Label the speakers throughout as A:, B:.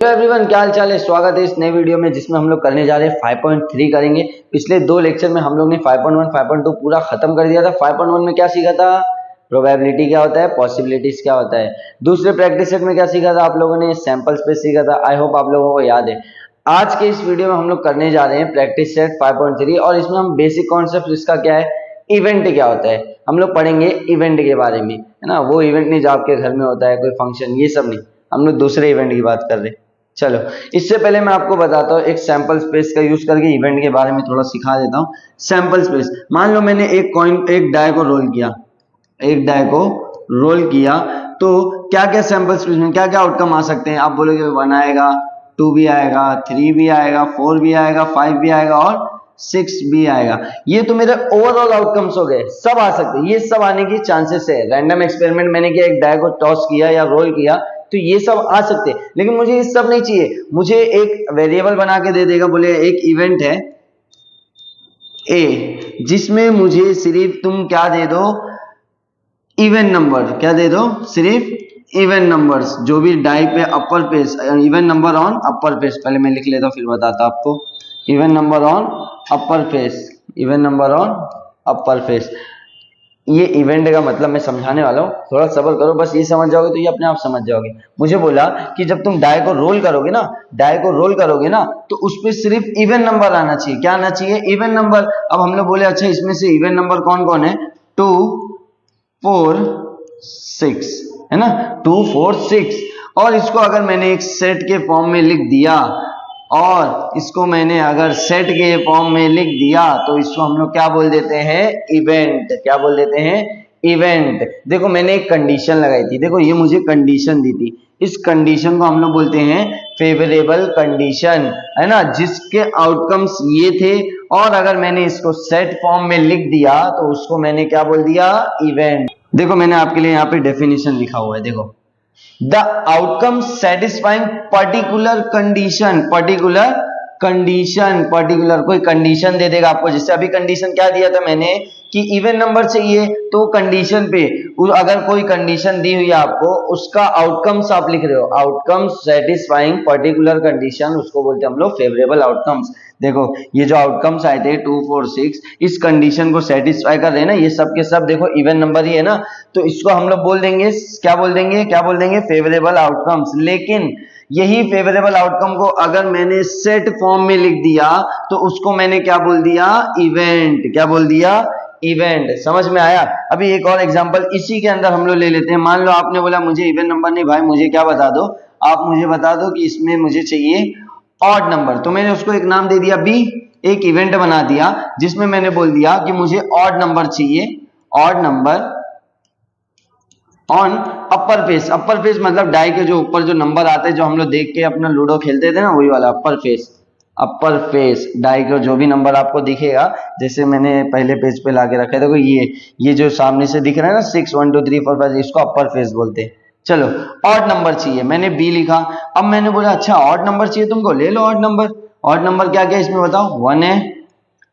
A: Hello everyone, क्या हाल चाल है। स्वागत है इस नए वीडियो में जिसमें हम लोग करने जा रहे हैं 5.3 करेंगे। पिछले दो लेक्चर में हम लोग ने 5.1 5.2 पूरा खत्म कर दिया था। 5.1 में क्या सीखा था, प्रोबेबिलिटी क्या होता है, पॉसिबिलिटीज क्या होता है। दूसरे प्रैक्टिस सेट में क्या सीखा था आप लोगों ने, सैंपल स्पेस सीखा था। आई होप आप लोगों को याद है। आज के इस वीडियो में हम लोग करने जा रहे हैं प्रैक्टिस सेट 5.3 और इसमें हम बेसिक कॉन्सेप्ट इसका क्या है, इवेंट क्या होता है, हम लोग पढ़ेंगे इवेंट के बारे में, है ना। वो इवेंट नहीं जो आपके घर में होता है, कोई फंक्शन, ये सब नहीं, हम लोग दूसरे इवेंट की बात कर रहे हैं। चलो, इससे पहले मैं आपको बताता हूँ एक सैंपल स्पेस का यूज करके इवेंट के बारे में थोड़ा सिखा देता हूँ। सैंपल स्पेस, मान लो मैंने एक डाई को रोल किया, तो क्या क्या सैंपल स्पेस में क्या क्या आउटकम आ सकते हैं। आप बोलोगे 1 आएगा, 2 भी आएगा, 3 भी आएगा, 4 भी आएगा, 5 भी आएगा और 6 भी आएगा। ये तो मेरे ओवरऑल आउटकम्स हो गए, सब आ सकते हैं। ये सब आने की चांसेस है। रैंडम एक्सपेरिमेंट मैंने किया, एक डाई को टॉस किया या रोल किया, तो ये सब आ सकते हैं। लेकिन मुझे ये सब नहीं चाहिए, मुझे एक वेरिएबल बना के दे देगा, बोले एक इवेंट है ए जिसमें मुझे सिर्फ तुम क्या दे दो, इवन नंबर। क्या दे दो, सिर्फ इवन नंबर्स, जो भी डाई पे upper page, even number on upper page. पहले मैं लिख लेता हूं फिर बताता आपको। Even number on upper face, even number on upper face. ये इवेंट का मतलब मैं समझाने वाला हूँ, थोड़ा सब्र करो। बस ये समझ जाओगे तो ये अपने आप समझ जाओगे। मुझे बोला कि जब तुम डाई को रोल करोगे ना, तो उस पर सिर्फ इवन नंबर आना चाहिए। क्या आना चाहिए, इवन नंबर। अब हम लोग बोले अच्छा इसमें से इवन नंबर कौन कौन है, 2 4 6, है ना, 2 4 6। और इसको अगर मैंने एक सेट के फॉर्म में लिख दिया, और इसको मैंने अगर सेट के फॉर्म में लिख दिया, तो इसको हम लोग क्या बोल देते हैं, इवेंट। क्या बोल देते हैं, इवेंट। देखो मैंने एक कंडीशन लगाई थी, देखो ये मुझे कंडीशन दी थी, इस कंडीशन को हम लोग बोलते हैं फेवरेबल कंडीशन, है ना, जिसके आउटकम्स ये थे। और अगर मैंने इसको सेट फॉर्म में लिख दिया तो उसको मैंने क्या बोल दिया, इवेंट। देखो मैंने आपके लिए यहाँ पे डेफिनेशन लिखा हुआ है, देखो, the outcome satisfying particular condition. Particular कोई कंडीशन दे देगा आपको। जैसे अभी कंडीशन क्या दिया था मैंने कि इवन नंबर चाहिए, तो कंडीशन पे अगर कोई कंडीशन दी हुई है आपको, उसका आउटकम्स आप लिख रहे हो, आउटकम्स सेटिस्फाइंग पर्टिकुलर कंडीशन, उसको बोलते हैं हम लोग फेवरेबल आउटकम्स। देखो ये जो आउटकम्स आए थे 2 4 6, इस कंडीशन को सेटिस्फाई कर रहे हैं ना, ये सब के सब देखो इवन नंबर ही है ना, तो इसको हम लोग बोल देंगे, क्या बोल देंगे, फेवरेबल आउटकम्स। लेकिन यही फेवरेबल आउटकम को अगर मैंने सेट फॉर्म में लिख दिया, तो उसको मैंने क्या बोल दिया, इवेंट। क्या बोल दिया, इवेंट। समझ में आया। अभी एक और एग्जांपल इसी के अंदर हम लोग ले लेते हैं। मान लो आपने बोला मुझे इवन नंबर नहीं भाई, मुझे क्या बता दो, आप मुझे बता दो कि इसमें मुझे चाहिए ऑड नंबर। तो मैंने उसको एक नाम दे दिया बी, एक इवेंट बना दिया जिसमें मैंने बोल दिया कि मुझे ऑड नंबर चाहिए, odd number on upper face. Upper face मतलब डाई के जो ऊपर जो नंबर आते हैं, जो हम लोग देख के अपना लूडो खेलते थे ना, वही वाला upper face. Upper face die का जो भी नंबर आपको दिखेगा, जैसे मैंने पहले पेज पे लाके रखा है, देखो ये जो सामने से दिख रहा है ना 6 1 2 3 4 5, इसको अपर फेस बोलते हैं। चलो, ऑड नंबर चाहिए, मैंने बी लिखा। अब मैंने बोला अच्छा ऑड नंबर चाहिए तुमको, ले लो ऑड नंबर। ऑड नंबर क्या क्या इसमें बताओ, 1 है,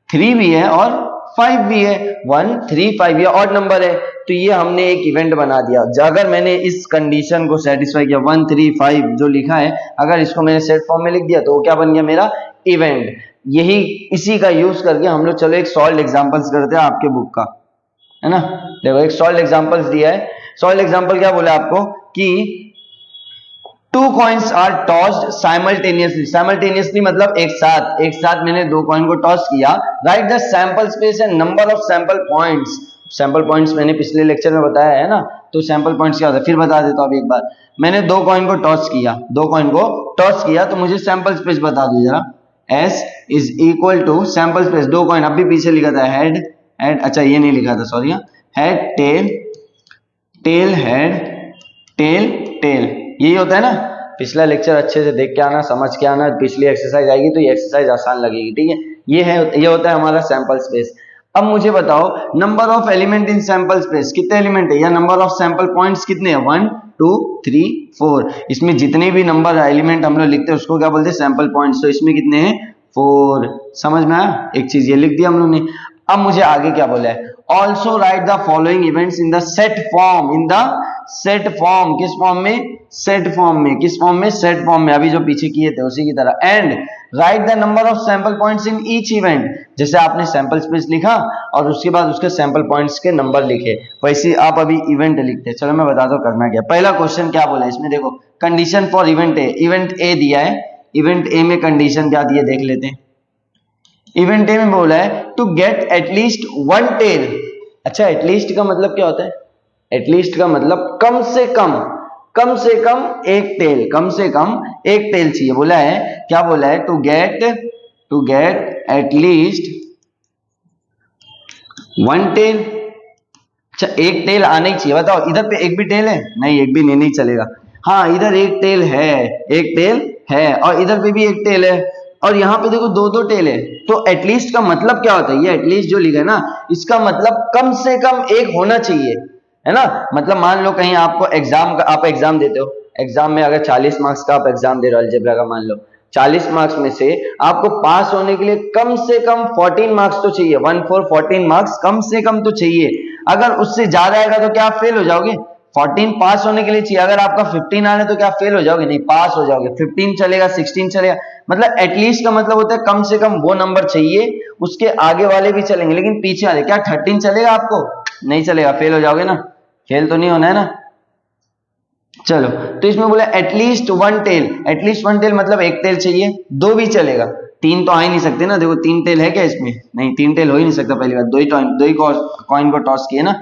A: 3 भी है और 5 भी है। 1 3 5 ये ऑड नंबर है, तो ये हमने एक इवेंट बना दिया। अगर मैंने इस कंडीशन को सेटिस्फाई किया, 1 3 5 जो लिखा है, अगर इसको मैंने सेट फॉर्म में लिख दिया, तो वो क्या बन गया, मेरा इवेंट। यही इसी का यूज करके हम लोग चलो एक सॉल्व एग्जांपल्स करते हैं आपके बुक का, है ना। देखो एक सॉल्व एग्जांपल्स दिया है। सॉल्व एग्जांपल क्या बोला आपको कि 2 coins are tossed simultaneously। simultaneously मतलब एक साथ मैंने 2 कॉइन को टॉस किया। Right the sample space and number of sample points. Sample points मैंने पिछले लेक्चर में बताया है ना, तो सैंपल पॉइंट्स क्या होता है फिर बता देता हूं। अब एक बार मैंने 2 कॉइन को टॉस किया, तो मुझे सैंपल स्पेस बता दो जरा। S is equal to sample space, 2 coin, अभी पीछे लिखा था हेड, अच्छा ये नहीं लिखा था, sorry, head tail, tail head, tail tail, यही होता है ना। पिछला लेक्चर अच्छे से देख के आना, समझ के आना, पिछली एक्सरसाइज आएगी तो ये एक्सरसाइज आसान लगेगी, ठीक है। ये होता है हमारा सैंपल स्पेस। अब मुझे बताओ number of element in sample space, कितने एलिमेंट है, या नंबर ऑफ सैंपल पॉइंट्स कितने हैं, 1 2 3 4। इसमें जितने भी नंबर एलिमेंट हम लोग लिखते हैं उसको क्या बोलते हैं, सैंपल पॉइंट्स। तो इसमें कितने हैं, 4। समझ में आया, एक चीज ये लिख दिया हम लोग ने। अब मुझे आगे क्या बोला है, also right the following events in the set form, set form, किस फॉर्म में, सेट फॉर्म में, किस फॉर्म में, सेट फॉर्म में, अभी जो पीछे किए थे उसी की तरह। And right the number of sample points in each event, जैसे आपने सैंपल स्पेस लिखा और उसके बाद उसके सैंपल पॉइंट्स के नंबर लिखे, वैसे आप अभी इवेंट लिखते हैं। चलो मैं बताता हूँ करना क्या। पहला क्वेश्चन क्या बोला है इसमें, देखो condition for event A, event A दिया है, इवेंट ए में कंडीशन क्या दी है देख लेते हैं। इवेंट ए में बोला है to get at least one tail. अच्छा, एटलीस्ट का मतलब क्या होता है, एटलीस्ट का मतलब कम से कम, कम से कम एक टेल, कम से कम एक टेल चाहिए। बोला है, क्या बोला है, to get at least one tail. अच्छा, एक टेल आना ही चाहिए। बताओ इधर पे एक भी टेल है, नहीं एक भी नहीं चलेगा। हाँ इधर एक टेल है, एक टेल है, और इधर पे भी एक टेल है, और यहाँ पे देखो दो दो टेल है। तो एटलीस्ट का मतलब क्या होता है, ये एटलीस्ट जो लिखा है ना, इसका मतलब कम से कम एक होना चाहिए, है ना। मतलब मान लो कहीं आपको एग्जाम, आप एग्जाम देते हो, एग्जाम में अगर 40 मार्क्स का आप एग्जाम दे रहे हो अलजेब्रा का, मान लो 40 मार्क्स में से आपको पास होने के लिए कम से कम 14 मार्क्स तो चाहिए, 14 मार्क्स कम से कम तो चाहिए। अगर उससे ज्यादा आएगा तो क्या आप फेल हो जाओगे, 14 पास होने के लिए चाहिए। अगर आपका 15 आ रहा है तो क्या फेल हो जाओगे, नहीं पास हो जाओगे। 15 चलेगा, 16 चलेगा, मतलब एटलीस्ट का मतलब होता है कम से कम वो नंबर चाहिए। उसके आगे वाले भी चलेंगे लेकिन पीछे वाले, क्या 13 चलेगा आपको, नहीं चलेगा, फेल हो जाओगे ना, फेल तो नहीं होना है ना। चलो, तो इसमें बोला at least one tail, at least one tail मतलब एक टेल चाहिए, दो भी चलेगा, तीन तो आ ही नहीं सकते ना। देखो तीन टेल है क्या इसमें, नहीं तीन टेल हो ही नहीं सकता। पहली बात, दो ही कॉइन को टॉस किए ना।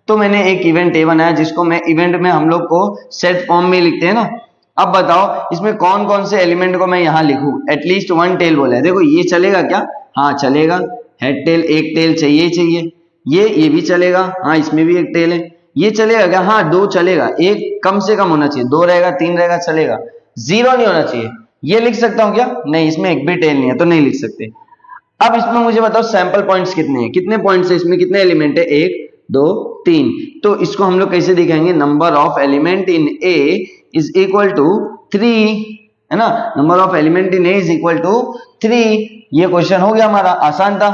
A: तो मैंने एक इवेंट ए बनाया जिसको मैं इवेंट में हम लोग को सेट फॉर्म में लिखते हैं ना। अब बताओ इसमें कौन कौन से एलिमेंट को मैं यहाँ लिखूं। एटलीस्ट वन टेल बोला है, देखो ये चलेगा क्या, हाँ चलेगा। हेड टेल, एक टेल चाहिए ही चाहिए। ये भी चलेगा, हाँ इसमें भी एक टेल है। ये चलेगा क्या, हाँ दो चलेगा, एक कम से कम होना चाहिए, दो रहेगा, तीन रहेगा, चलेगा। जीरो नहीं होना चाहिए। ये लिख सकता हूं क्या, नहीं इसमें एक भी टेल नहीं है तो नहीं लिख सकते। अब इसमें मुझे बताओ सैंपल पॉइंट्स कितने हैं, कितने पॉइंट्स है इसमें, कितने एलिमेंट है, एक दो तीन। तो इसको हम लोग कैसे दिखाएंगे, number of element in A is equal to 3, है ना। Number of element in A is equal to 3। ये क्वेश्चन हो गया हमारा, आसान था,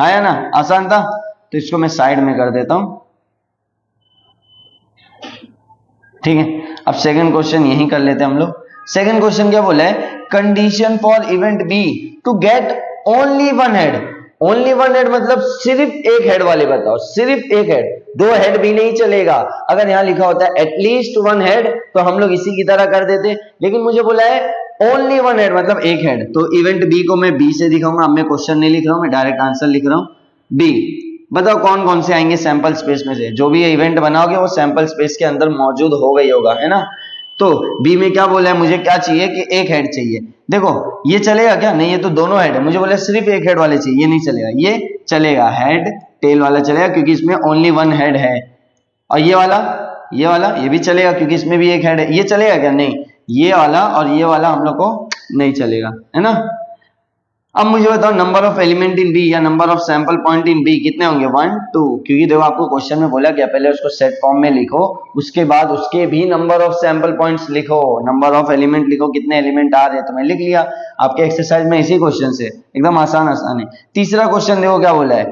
A: आया ना, आसान था। तो इसको मैं साइड में कर देता हूं, ठीक है। अब सेकंड क्वेश्चन यही कर लेते हैं हम लोग। सेकंड क्वेश्चन क्या बोला है, condition for event B to get only one head. Only one head मतलब सिर्फ एक हेड वाले बताओ, सिर्फ एक हेड, दो हेड भी नहीं चलेगा। अगर यहां लिखा होता है एटलीस्ट वन हेड तो हम लोग इसी की तरह कर देते, लेकिन मुझे बोला है ओनली वन हेड मतलब एक हेड। तो इवेंट बी को मैं बी से दिखाऊंगा। अब मैं क्वेश्चन नहीं लिख रहा हूं, मैं डायरेक्ट आंसर लिख रहा हूं, बी। बताओ कौन कौन से आएंगे सैंपल स्पेस में से, जो भी ये इवेंट बनाओगे वो सैंपल स्पेस के अंदर मौजूद हो गई होगा, है ना। तो बी में क्या बोला है, मुझे क्या चाहिए कि एक हेड चाहिए। देखो ये चलेगा क्या, नहीं ये तो दोनों हेड है, मुझे बोला सिर्फ एक हेड वाले चाहिए, ये नहीं चलेगा। ये चलेगा, हेड टेल वाला चलेगा क्योंकि इसमें ओनली वन हेड है। और ये वाला ये भी चलेगा क्योंकि इसमें भी एक हेड है। ये चलेगा क्या, नहीं, ये वाला और ये वाला हम लोग को नहीं चलेगा, है ना। अब मुझे बताओ number of element in B या number of sample point in B कितने होंगे, 1 2। क्योंकि देखो आपको क्वेश्चन में बोला गया पहले उसको सेट फॉर्म में लिखो, उसके बाद उसके भी नंबर ऑफ सैंपल पॉइंट्स लिखो, नंबर ऑफ एलिमेंट लिखो, कितने एलिमेंट आ रहे हैं। तो मैं लिख लिया आपके एक्सरसाइज में इसी क्वेश्चन से, एकदम आसान आसान है। तीसरा क्वेश्चन देखो क्या बोला है,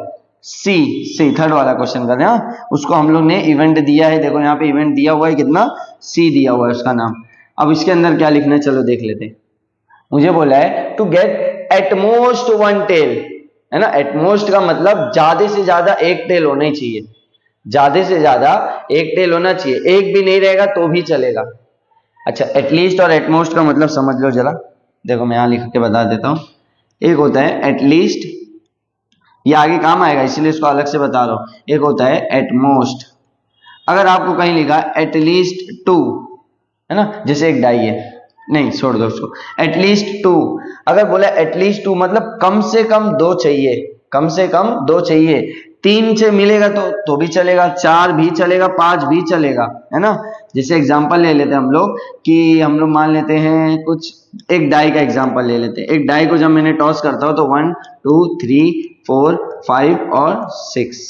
A: सी थर्ड वाला क्वेश्चन कर रहे हैं। उसको हम लोग ने इवेंट दिया है, देखो यहाँ पे इवेंट दिया हुआ है, कितना, सी दिया हुआ है उसका नाम। अब इसके अंदर क्या लिखना है चलो देख लेते हैं। मुझे बोला है to get at most one tail, है ना। एटमोस्ट का मतलब ज्यादा से ज्यादा एक टेल होना ही चाहिए, ज्यादा से ज्यादा एक टेल होना चाहिए, एक भी नहीं रहेगा तो भी चलेगा। अच्छा, एटलीस्ट और एटमोस्ट का मतलब समझ लो जरा, देखो मैं यहां लिख के बता देता हूं। एक होता है एटलीस्ट, ये आगे काम आएगा इसलिए इसको अलग से बता रहा हूं। एक होता है एटमोस्ट, अगर आपको कहीं लिखा एटलीस्ट 2, है ना, जैसे एक डाई है, नहीं छोड़ दो उसको, एटलीस्ट 2। अगर बोला एटलीस्ट 2 मतलब कम से कम दो चाहिए, कम से कम दो चाहिए। 3 से मिलेगा तो भी चलेगा, 4 भी चलेगा, 5 भी चलेगा, है ना। जैसे एग्जांपल ले लेते हैं हम लोग कि हम लोग मान लेते हैं कुछ, एक डाई का एग्जांपल ले लेते हैं। एक डाई को जब मैंने टॉस करता हूं तो 1 2 3 4 5 और 6।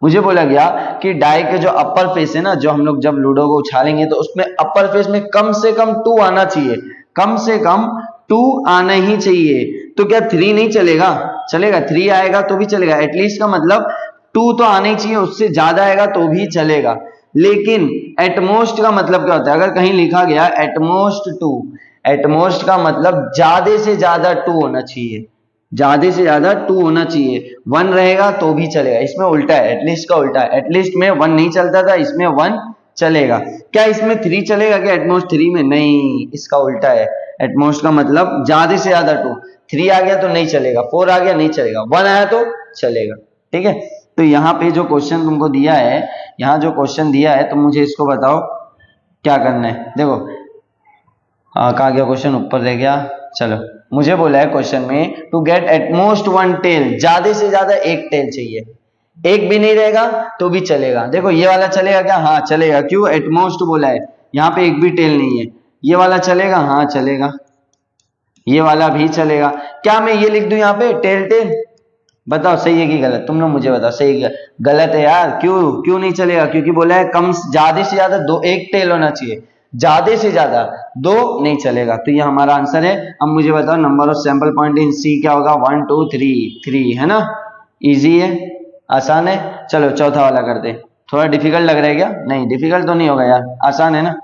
A: मुझे बोला गया कि डाई के जो अपर फेस है ना, जो हम लोग जब लूडो को उछालेंगे तो उसमें अपर फेस में कम से कम 2 आना चाहिए, कम से कम 2 आना ही चाहिए। तो क्या 3 नहीं चलेगा, चलेगा, 3 आएगा तो भी चलेगा। एटलीस्ट का मतलब 2 तो आना ही चाहिए, उससे ज्यादा आएगा तो भी चलेगा। लेकिन एटमोस्ट का मतलब क्या होता है? अगर कहीं लिखा गया एटमोस्ट 2, एटमोस्ट का मतलब ज्यादा से ज्यादा 2 होना चाहिए, ज्यादा से ज्यादा 2 होना चाहिए। 1 रहेगा तो भी चलेगा, इसमें उल्टा है, एटलीस्ट का उल्टा है। एटलीस्ट में 1 नहीं चलता था, इसमें 1 चलेगा। क्या इसमें 3 चलेगा क्या एटमोस्ट 3 में? नहीं, इसका उल्टा है। एटमोस्ट का मतलब ज्यादा से ज्यादा 2, 3 आ गया तो नहीं चलेगा, 4 आ गया नहीं चलेगा, 1 आया तो चलेगा। ठीक है, तो यहाँ पे जो क्वेश्चन तुमको दिया है, यहाँ जो क्वेश्चन दिया है, तो मुझे इसको बताओ क्या करना है। देखो कहा गया क्वेश्चन, ऊपर रह गया। चलो, मुझे बोला है क्वेश्चन में टू गेट एटमोस्ट 1 टेल, ज्यादा से ज्यादा 1 टेल चाहिए। एक भी नहीं रहेगा तो भी चलेगा। देखो ये वाला चलेगा क्या? हाँ चलेगा। क्यों? एटमोस्ट बोला है, यहाँ पे एक भी टेल नहीं है। ये वाला चलेगा? हाँ चलेगा। ये वाला भी चलेगा। क्या मैं ये लिख दूं यहाँ पे टेल टेल? बताओ सही है कि गलत? तुम लोग मुझे बताओ, सही है गलत है यार? क्यों नहीं चलेगा? क्योंकि बोला है कम, ज्यादा से ज्यादा 2, 1 टेल होना चाहिए, ज्यादा से ज्यादा 2 नहीं चलेगा। तो ये हमारा आंसर है। अब मुझे बताओ number of sample point in C क्या होगा? 1 2 3 है ना? इजी है, आसान है। चलो चौथा वाला करते। थोड़ा डिफिकल्ट लग रहा है क्या? नहीं डिफिकल्ट तो नहीं होगा यार, आसान है ना।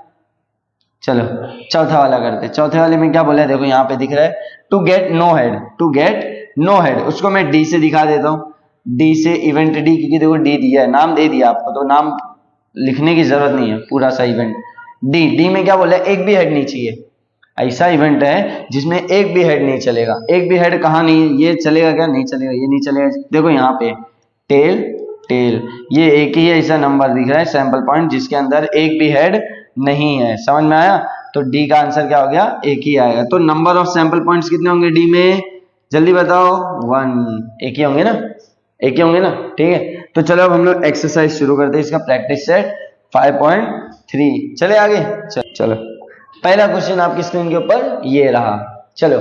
A: चलो चौथा वाला करते। चौथे वाले में क्या बोला है? देखो यहाँ पे दिख रहा है to get no head, to get no head. उसको मैं डी से दिखा देता हूँ, डी से इवेंट डी, क्योंकि देखो डी दिया है, नाम दे दिया आपको तो नाम लिखने की जरूरत नहीं है, पूरा सा इवेंट। डी में क्या बोला है? एक भी हेड नहीं चाहिए। ऐसा इवेंट है जिसमें एक भी हेड नहीं चलेगा। एक भी हेड कहाँ नहीं है? ये चलेगा क्या? नहीं चलेगा, ये नहीं चलेगा। देखो यहाँ पे टेल टेल, ये एक ही ऐसा नंबर दिख रहा है सैंपल पॉइंट जिसके अंदर एक भी हेड नहीं है। समझ में आया? तो डी का आंसर क्या हो गया? एक ही आएगा। तो नंबर ऑफ सैंपल पॉइंट्स कितने होंगे डी में? जल्दी बताओ। 1, एक ही होंगे ना? एक ही होंगे ना? ठीक है, तो चलो अब हम लोग एक्सरसाइज शुरू करते हैं। इसका प्रैक्टिस सेट 5.3। चले आगे। चलो पहला क्वेश्चन आपकी स्क्रीन के ऊपर ये रहा। चलो,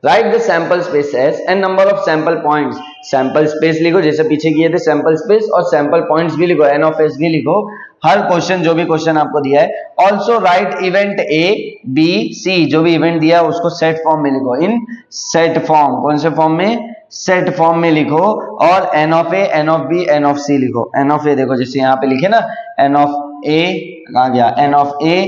A: right the sample spaces and number of sample points. Sample space लिखो, जैसे पीछे किए थे सैंपल स्पेस, और सैंपल पॉइंट्स भी लिखो, एन ऑफ एस भी लिखो। हर क्वेश्चन, जो भी क्वेश्चन आपको दिया है। Also write event A B C, जो भी इवेंट दिया है उसको सेट फॉर्म में लिखो, इन सेट फॉर्म। कौन से फॉर्म में? सेट फॉर्म में लिखो। और N of A, N of B, N of C लिखो। एन ऑफ ए देखो जैसे यहाँ पे लिखे ना, एन ऑफ ए कहा गया, n of A,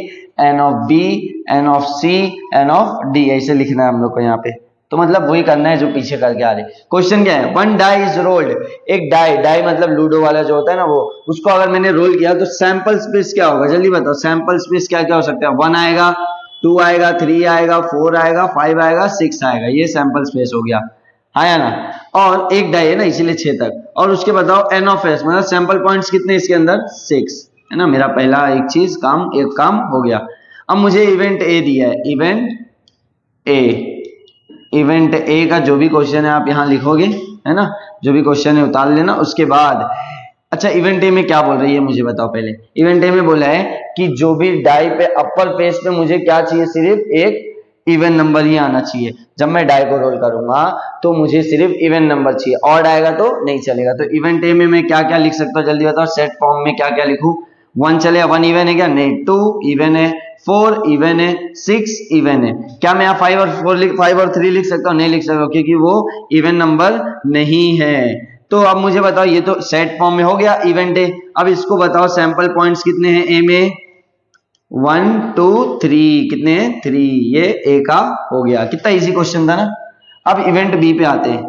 A: N of B, N of C, n of D, ऐसे लिखना है हम लोग को यहाँ पे। तो मतलब वही करना है जो पीछे करके आ रहे। क्वेश्चन क्या है? 1 डाई इज रोल्ड। एक डाई मतलब लूडो वाला जो होता है ना वो, उसको अगर मैंने रोल किया तो सैंपल स्पेस क्या होगा? जल्दी बताओ, सैंपल स्पेस क्या क्या हो सकता है? 1 आएगा, 2 आएगा, 3 आएगा, 4 आएगा, 5 आएगा, 6 आएगा। ये सैंपल स्पेस हो गया, आया ना? और एक डाई है ना, इसीलिए 6 तक। और उसके बताओ एन ऑफ एस, मतलब सैंपल पॉइंट्स कितने इसके अंदर? 6 है ना। मेरा पहला एक चीज एक काम हो गया। अब मुझे इवेंट ए दिया है, इवेंट ए का जो भी क्वेश्चन है आप यहाँ लिखोगे, है ना? जो भी क्वेश्चन है उतार लेना। उसके बाद अच्छा, इवेंट ए में क्या बोल रही है मुझे बताओ पहले। इवेंट ए में बोला है कि जो भी डाई पे अपर फेस पे मुझे क्या चाहिए? सिर्फ एक इवन नंबर ही आना चाहिए। जब मैं डाई को रोल करूंगा तो मुझे सिर्फ इवन नंबर चाहिए, ऑड आएगा तो नहीं चलेगा। तो इवेंट ए में मैं क्या क्या लिख सकता हूँ? जल्दी बताओ। सेट फॉर्म में क्या क्या लिखूं? 1 चलेगा, 1 इवन है क्या? नहीं। 2 इवन है, 4 इवन है, 6 इवन है। क्या मैं यहाँ 5 और 3 लिख सकता हूँ? नहीं लिख सकता, क्योंकि वो इवन नंबर नहीं है। तो अब मुझे बताओ, ये तो सेट फॉर्म में हो गया इवेंट ए। अब इसको बताओ सैंपल पॉइंट्स कितने हैं ए में? 1 2 3, कितने हैं? 3। ये ए का हो गया। कितना इजी क्वेश्चन था ना। अब इवेंट बी पे आते हैं।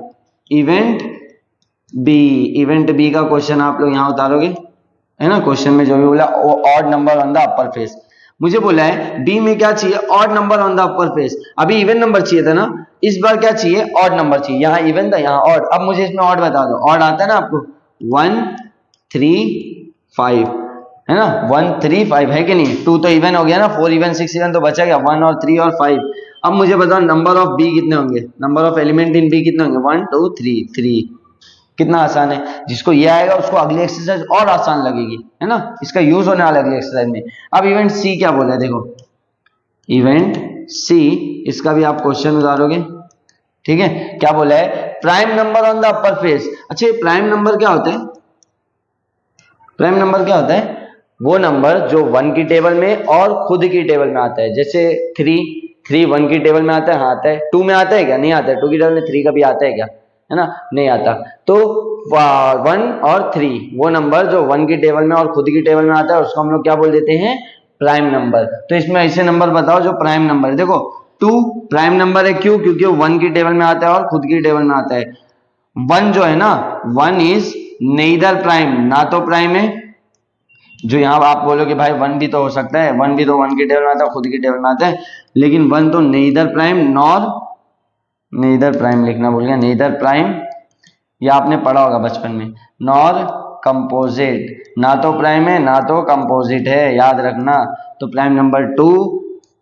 A: इवेंट बी का क्वेश्चन आप लोग यहाँ उतारोगे, है ना? क्वेश्चन में जो भी बोला वो odd number on the upper face. मुझे बोला है बी में क्या चाहिए? Odd number on the upper face. अभी इवन नंबर चाहिए था ना, इस बार क्या चाहिए? ऑड नंबर चाहिए। यहाँ इवन था, यहाँ ऑड। अब मुझे इसमें ऑड बता दो। ऑड आता है ना आपको? 1 3 5, है ना? 1 3 5 है कि नहीं? 2 तो इवन हो गया ना, 4 इवन 6 इवन, तो बचा गया 1 और 3 और 5। अब मुझे बताओ नंबर ऑफ बी कितने होंगे? Number of element in B कितने होंगे? 1 2 3। कितना आसान है। जिसको ये आएगा उसको अगली एक्सरसाइज और आसान लगेगी, है ना? इसका यूज होने वाला अगली एक्सरसाइज में। अब इवेंट सी क्या बोला है? देखो इवेंट सी, इसका भी आप क्वेश्चन उतारोगे, ठीक है? क्या बोला है? Prime number on the upper face. अच्छा, ये प्राइम नंबर क्या होता है? प्राइम नंबर क्या होता है? वो नंबर जो 1 की टेबल में और खुद की टेबल में आता है। जैसे 3 1 की टेबल में आता है, हाँ आता है। 2 में आता है क्या? नहीं आता है। 2 की टेबल में 3 का भी आता है क्या? है ना, नहीं आता। तो 1 और 3 वो नंबर जो 1 की टेबल में और खुद की टेबल में आता है उसको हम लोग क्या बोल देते हैं, प्राइम नंबर। तो इसमें ऐसे नंबर बताओ जो प्राइम नंबर है। देखो 2 प्राइम नंबर है, क्यों, क्योंकि वो 1 की टेबल में आता है और खुद की टेबल में आता है। 1 जो है ना, 1 इज नेइदर प्राइम, ना तो प्राइम है, जो यहाँ आप बोलोगे भाई 1 भी तो हो सकता है, 1 भी तो 1 की टेबल में आता है खुद की टेबल में आता है, लेकिन 1 तो नेइदर प्राइम नॉर, नेइदर प्राइम लिखना भूल गया, नेइदर प्राइम, या आपने पढ़ा होगा बचपन में, नॉर कंपोजिट, ना तो प्राइम है ना तो कंपोजिट है, याद रखना। तो प्राइम नंबर 2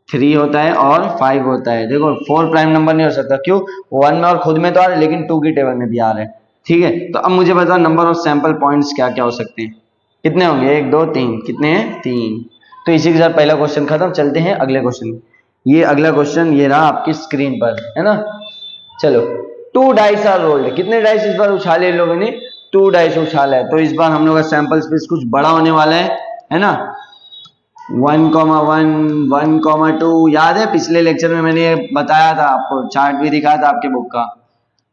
A: 3 होता है और 5 होता है। देखो 4 प्राइम नंबर नहीं हो सकता, क्यों, 1 में और खुद में तो आ रहा है लेकिन 2 की टेबल में भी आ रहा है, ठीक है। तो अब मुझे बताओ नंबर ऑफ सैंपल पॉइंट्स क्या क्या हो सकते हैं, कितने होंगे, 1 2 3, कितने हैं, 3। तो इसी के साथ पहला क्वेश्चन खत्म, चलते हैं अगले क्वेश्चन। ये अगला क्वेश्चन ये रहा आपकी स्क्रीन पर, है ना। चलो 2 डाइस आर रोल्ड, कितने डाइस इस बार उछाले इन लोगों ने, 2 डाइस उछाला है। तो इस बार हम लोग का सैंपल स्पेस कुछ बड़ा होने वाला है ना। 1, 1, 1, 2, याद है पिछले लेक्चर में मैंने बताया था आपको, चार्ट भी दिखाया था आपके बुक का।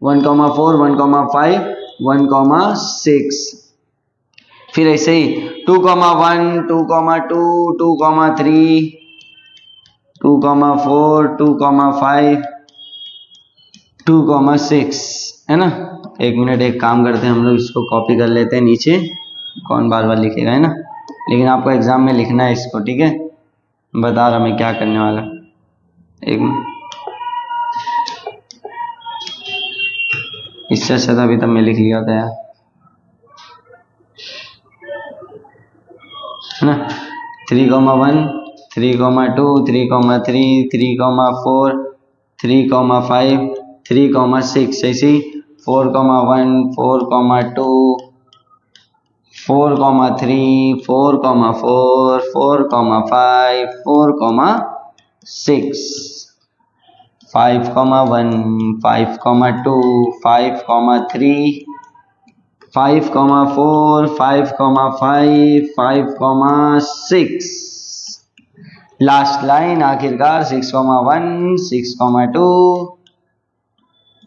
A: 1, 4, 1, 5, 1, 6। फिर ऐसे ही 2, 1, 2, 2, 2, 3, 2, 4, 2, 5, 2, 6, है ना। एक मिनट, एक काम करते हैं हम लोग, इसको कॉपी कर लेते हैं नीचे, कौन बार बार लिखेगा, है ना। लेकिन आपको एग्जाम में लिखना है इसको, ठीक है, बता रहा मैं क्या करने वाला। एक मिनट, इससे अच्छा था अभी तब मैं लिख लिया था यार, है ना। 3, 1, 3, 2, 3, 3, 3, 4, 3, 5, 3, 6, ऐसे ही 4, 1, 4, 2, 4, 3, 4, 4, 4, 5, 4, 6, 5, 1, 5, 2, 5, 3, 5, 4, 5, 5, 5, 6, लास्ट लाइन आखिरकार 6, 1, 6, 2,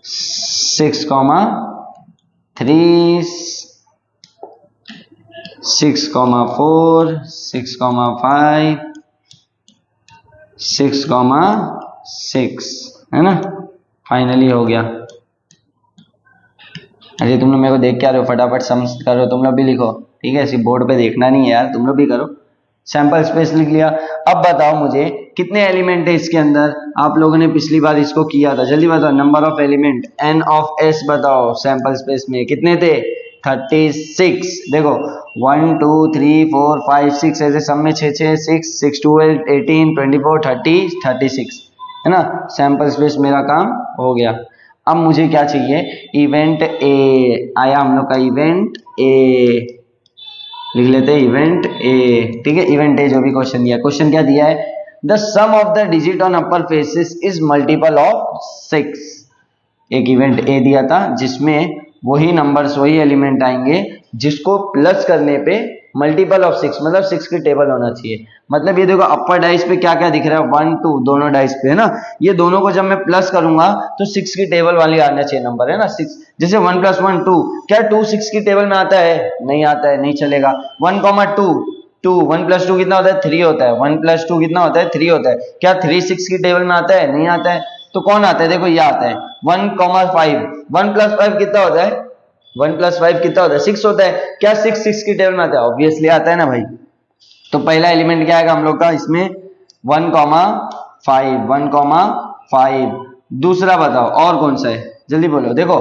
A: 6, 3, 6, 4, 6, 5, 6, 6, है ना। फाइनली हो गया। अरे तुम लोग मेरे को देख के आ रहे हो, फटाफट समझ करो, तुम लोग भी लिखो, ठीक है, ऐसी बोर्ड पे देखना नहीं है यार, तुम लोग भी करो। सैंपल स्पेस लिख लिया। अब बताओ मुझे कितने एलिमेंट है इसके अंदर, आप लोगों ने पिछली बार इसको किया था, जल्दी बताओ। Number of element n of s बताओ, सैंपल स्पेस में कितने थे, 36। देखो 1 2 3 4 5 6, ऐसे सब में 6 6 6 6 12 18 24 30 36, है ना। सैंपल स्पेस मेरा काम हो गया। अब मुझे क्या चाहिए, इवेंट ए आया हम लोग का, इवेंट ए लिख लेते हैं, इवेंट ए, ठीक है। इवेंट ए जो भी क्वेश्चन दिया, क्वेश्चन क्या दिया है, the sum of the digit on upper faces is multiple of 6। एक इवेंट ए दिया था जिसमें वही नंबर्स, वही एलिमेंट आएंगे जिसको प्लस करने पे मल्टीपल ऑफ 6, मतलब 6 की टेबल होना चाहिए। मतलब ये देखो अपर डाइस पे क्या क्या दिख रहा है, 1 2 दोनों डाइस पे, है ना। ये दोनों को जब मैं प्लस करूंगा तो 6 की टेबल वाली आना चाहिए नंबर, है ना। 6 जैसे 1 + 1 2, क्या 2 6 की टेबल में आता है, नहीं आता है, नहीं चलेगा। 1, 2 2, 1 + 2 कितना होता है, 3 होता है। 1 + 2 कितना होता है, 3 होता है। क्या 3 6 की टेबल में आता है, नहीं आता है। तो कौन आता है, देखो ये आता है 1, 5। 1 + 5 कितना होता है, 1 + 5 कितना होता है, 6 होता है। क्या 6 6 की टेबल में आता है, ऑब्वियसली आता है ना भाई। तो पहला एलिमेंट क्या आएगा हम लोग का इसमें, 1, 5, 1, 5। दूसरा बताओ और कौन सा है, जल्दी बोलो। देखो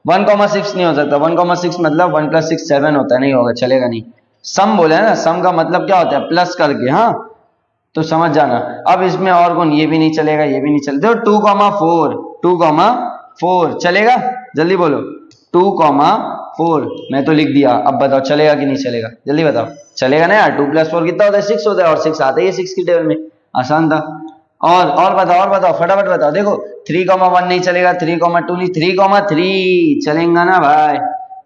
A: 1, 6 नहीं हो सकता, 1, 6 मतलब 1 + 6 7 होता है, नहीं होगा, चलेगा नहीं। सम बोला है ना, सम का मतलब क्या होता है, प्लस करके, हाँ, तो समझ जाना। अब इसमें और कौन, ये भी नहीं चलेगा, ये भी नहीं चलेगा। देखो 2, 4, 2, 4 चलेगा, जल्दी बोलो। 2, 4 मैं तो लिख दिया, अब बताओ चलेगा कि नहीं चलेगा, जल्दी बताओ। चलेगा ना यार, 2 + 4 कितना होता है, 6 होता है, और 6 आता ही है 6 की टेबल में, आसान था। और बताओ फटाफट बताओ। देखो 3, 1 नहीं चलेगा, 3, 2 नहीं, 3, 3 चलेगा ना भाई,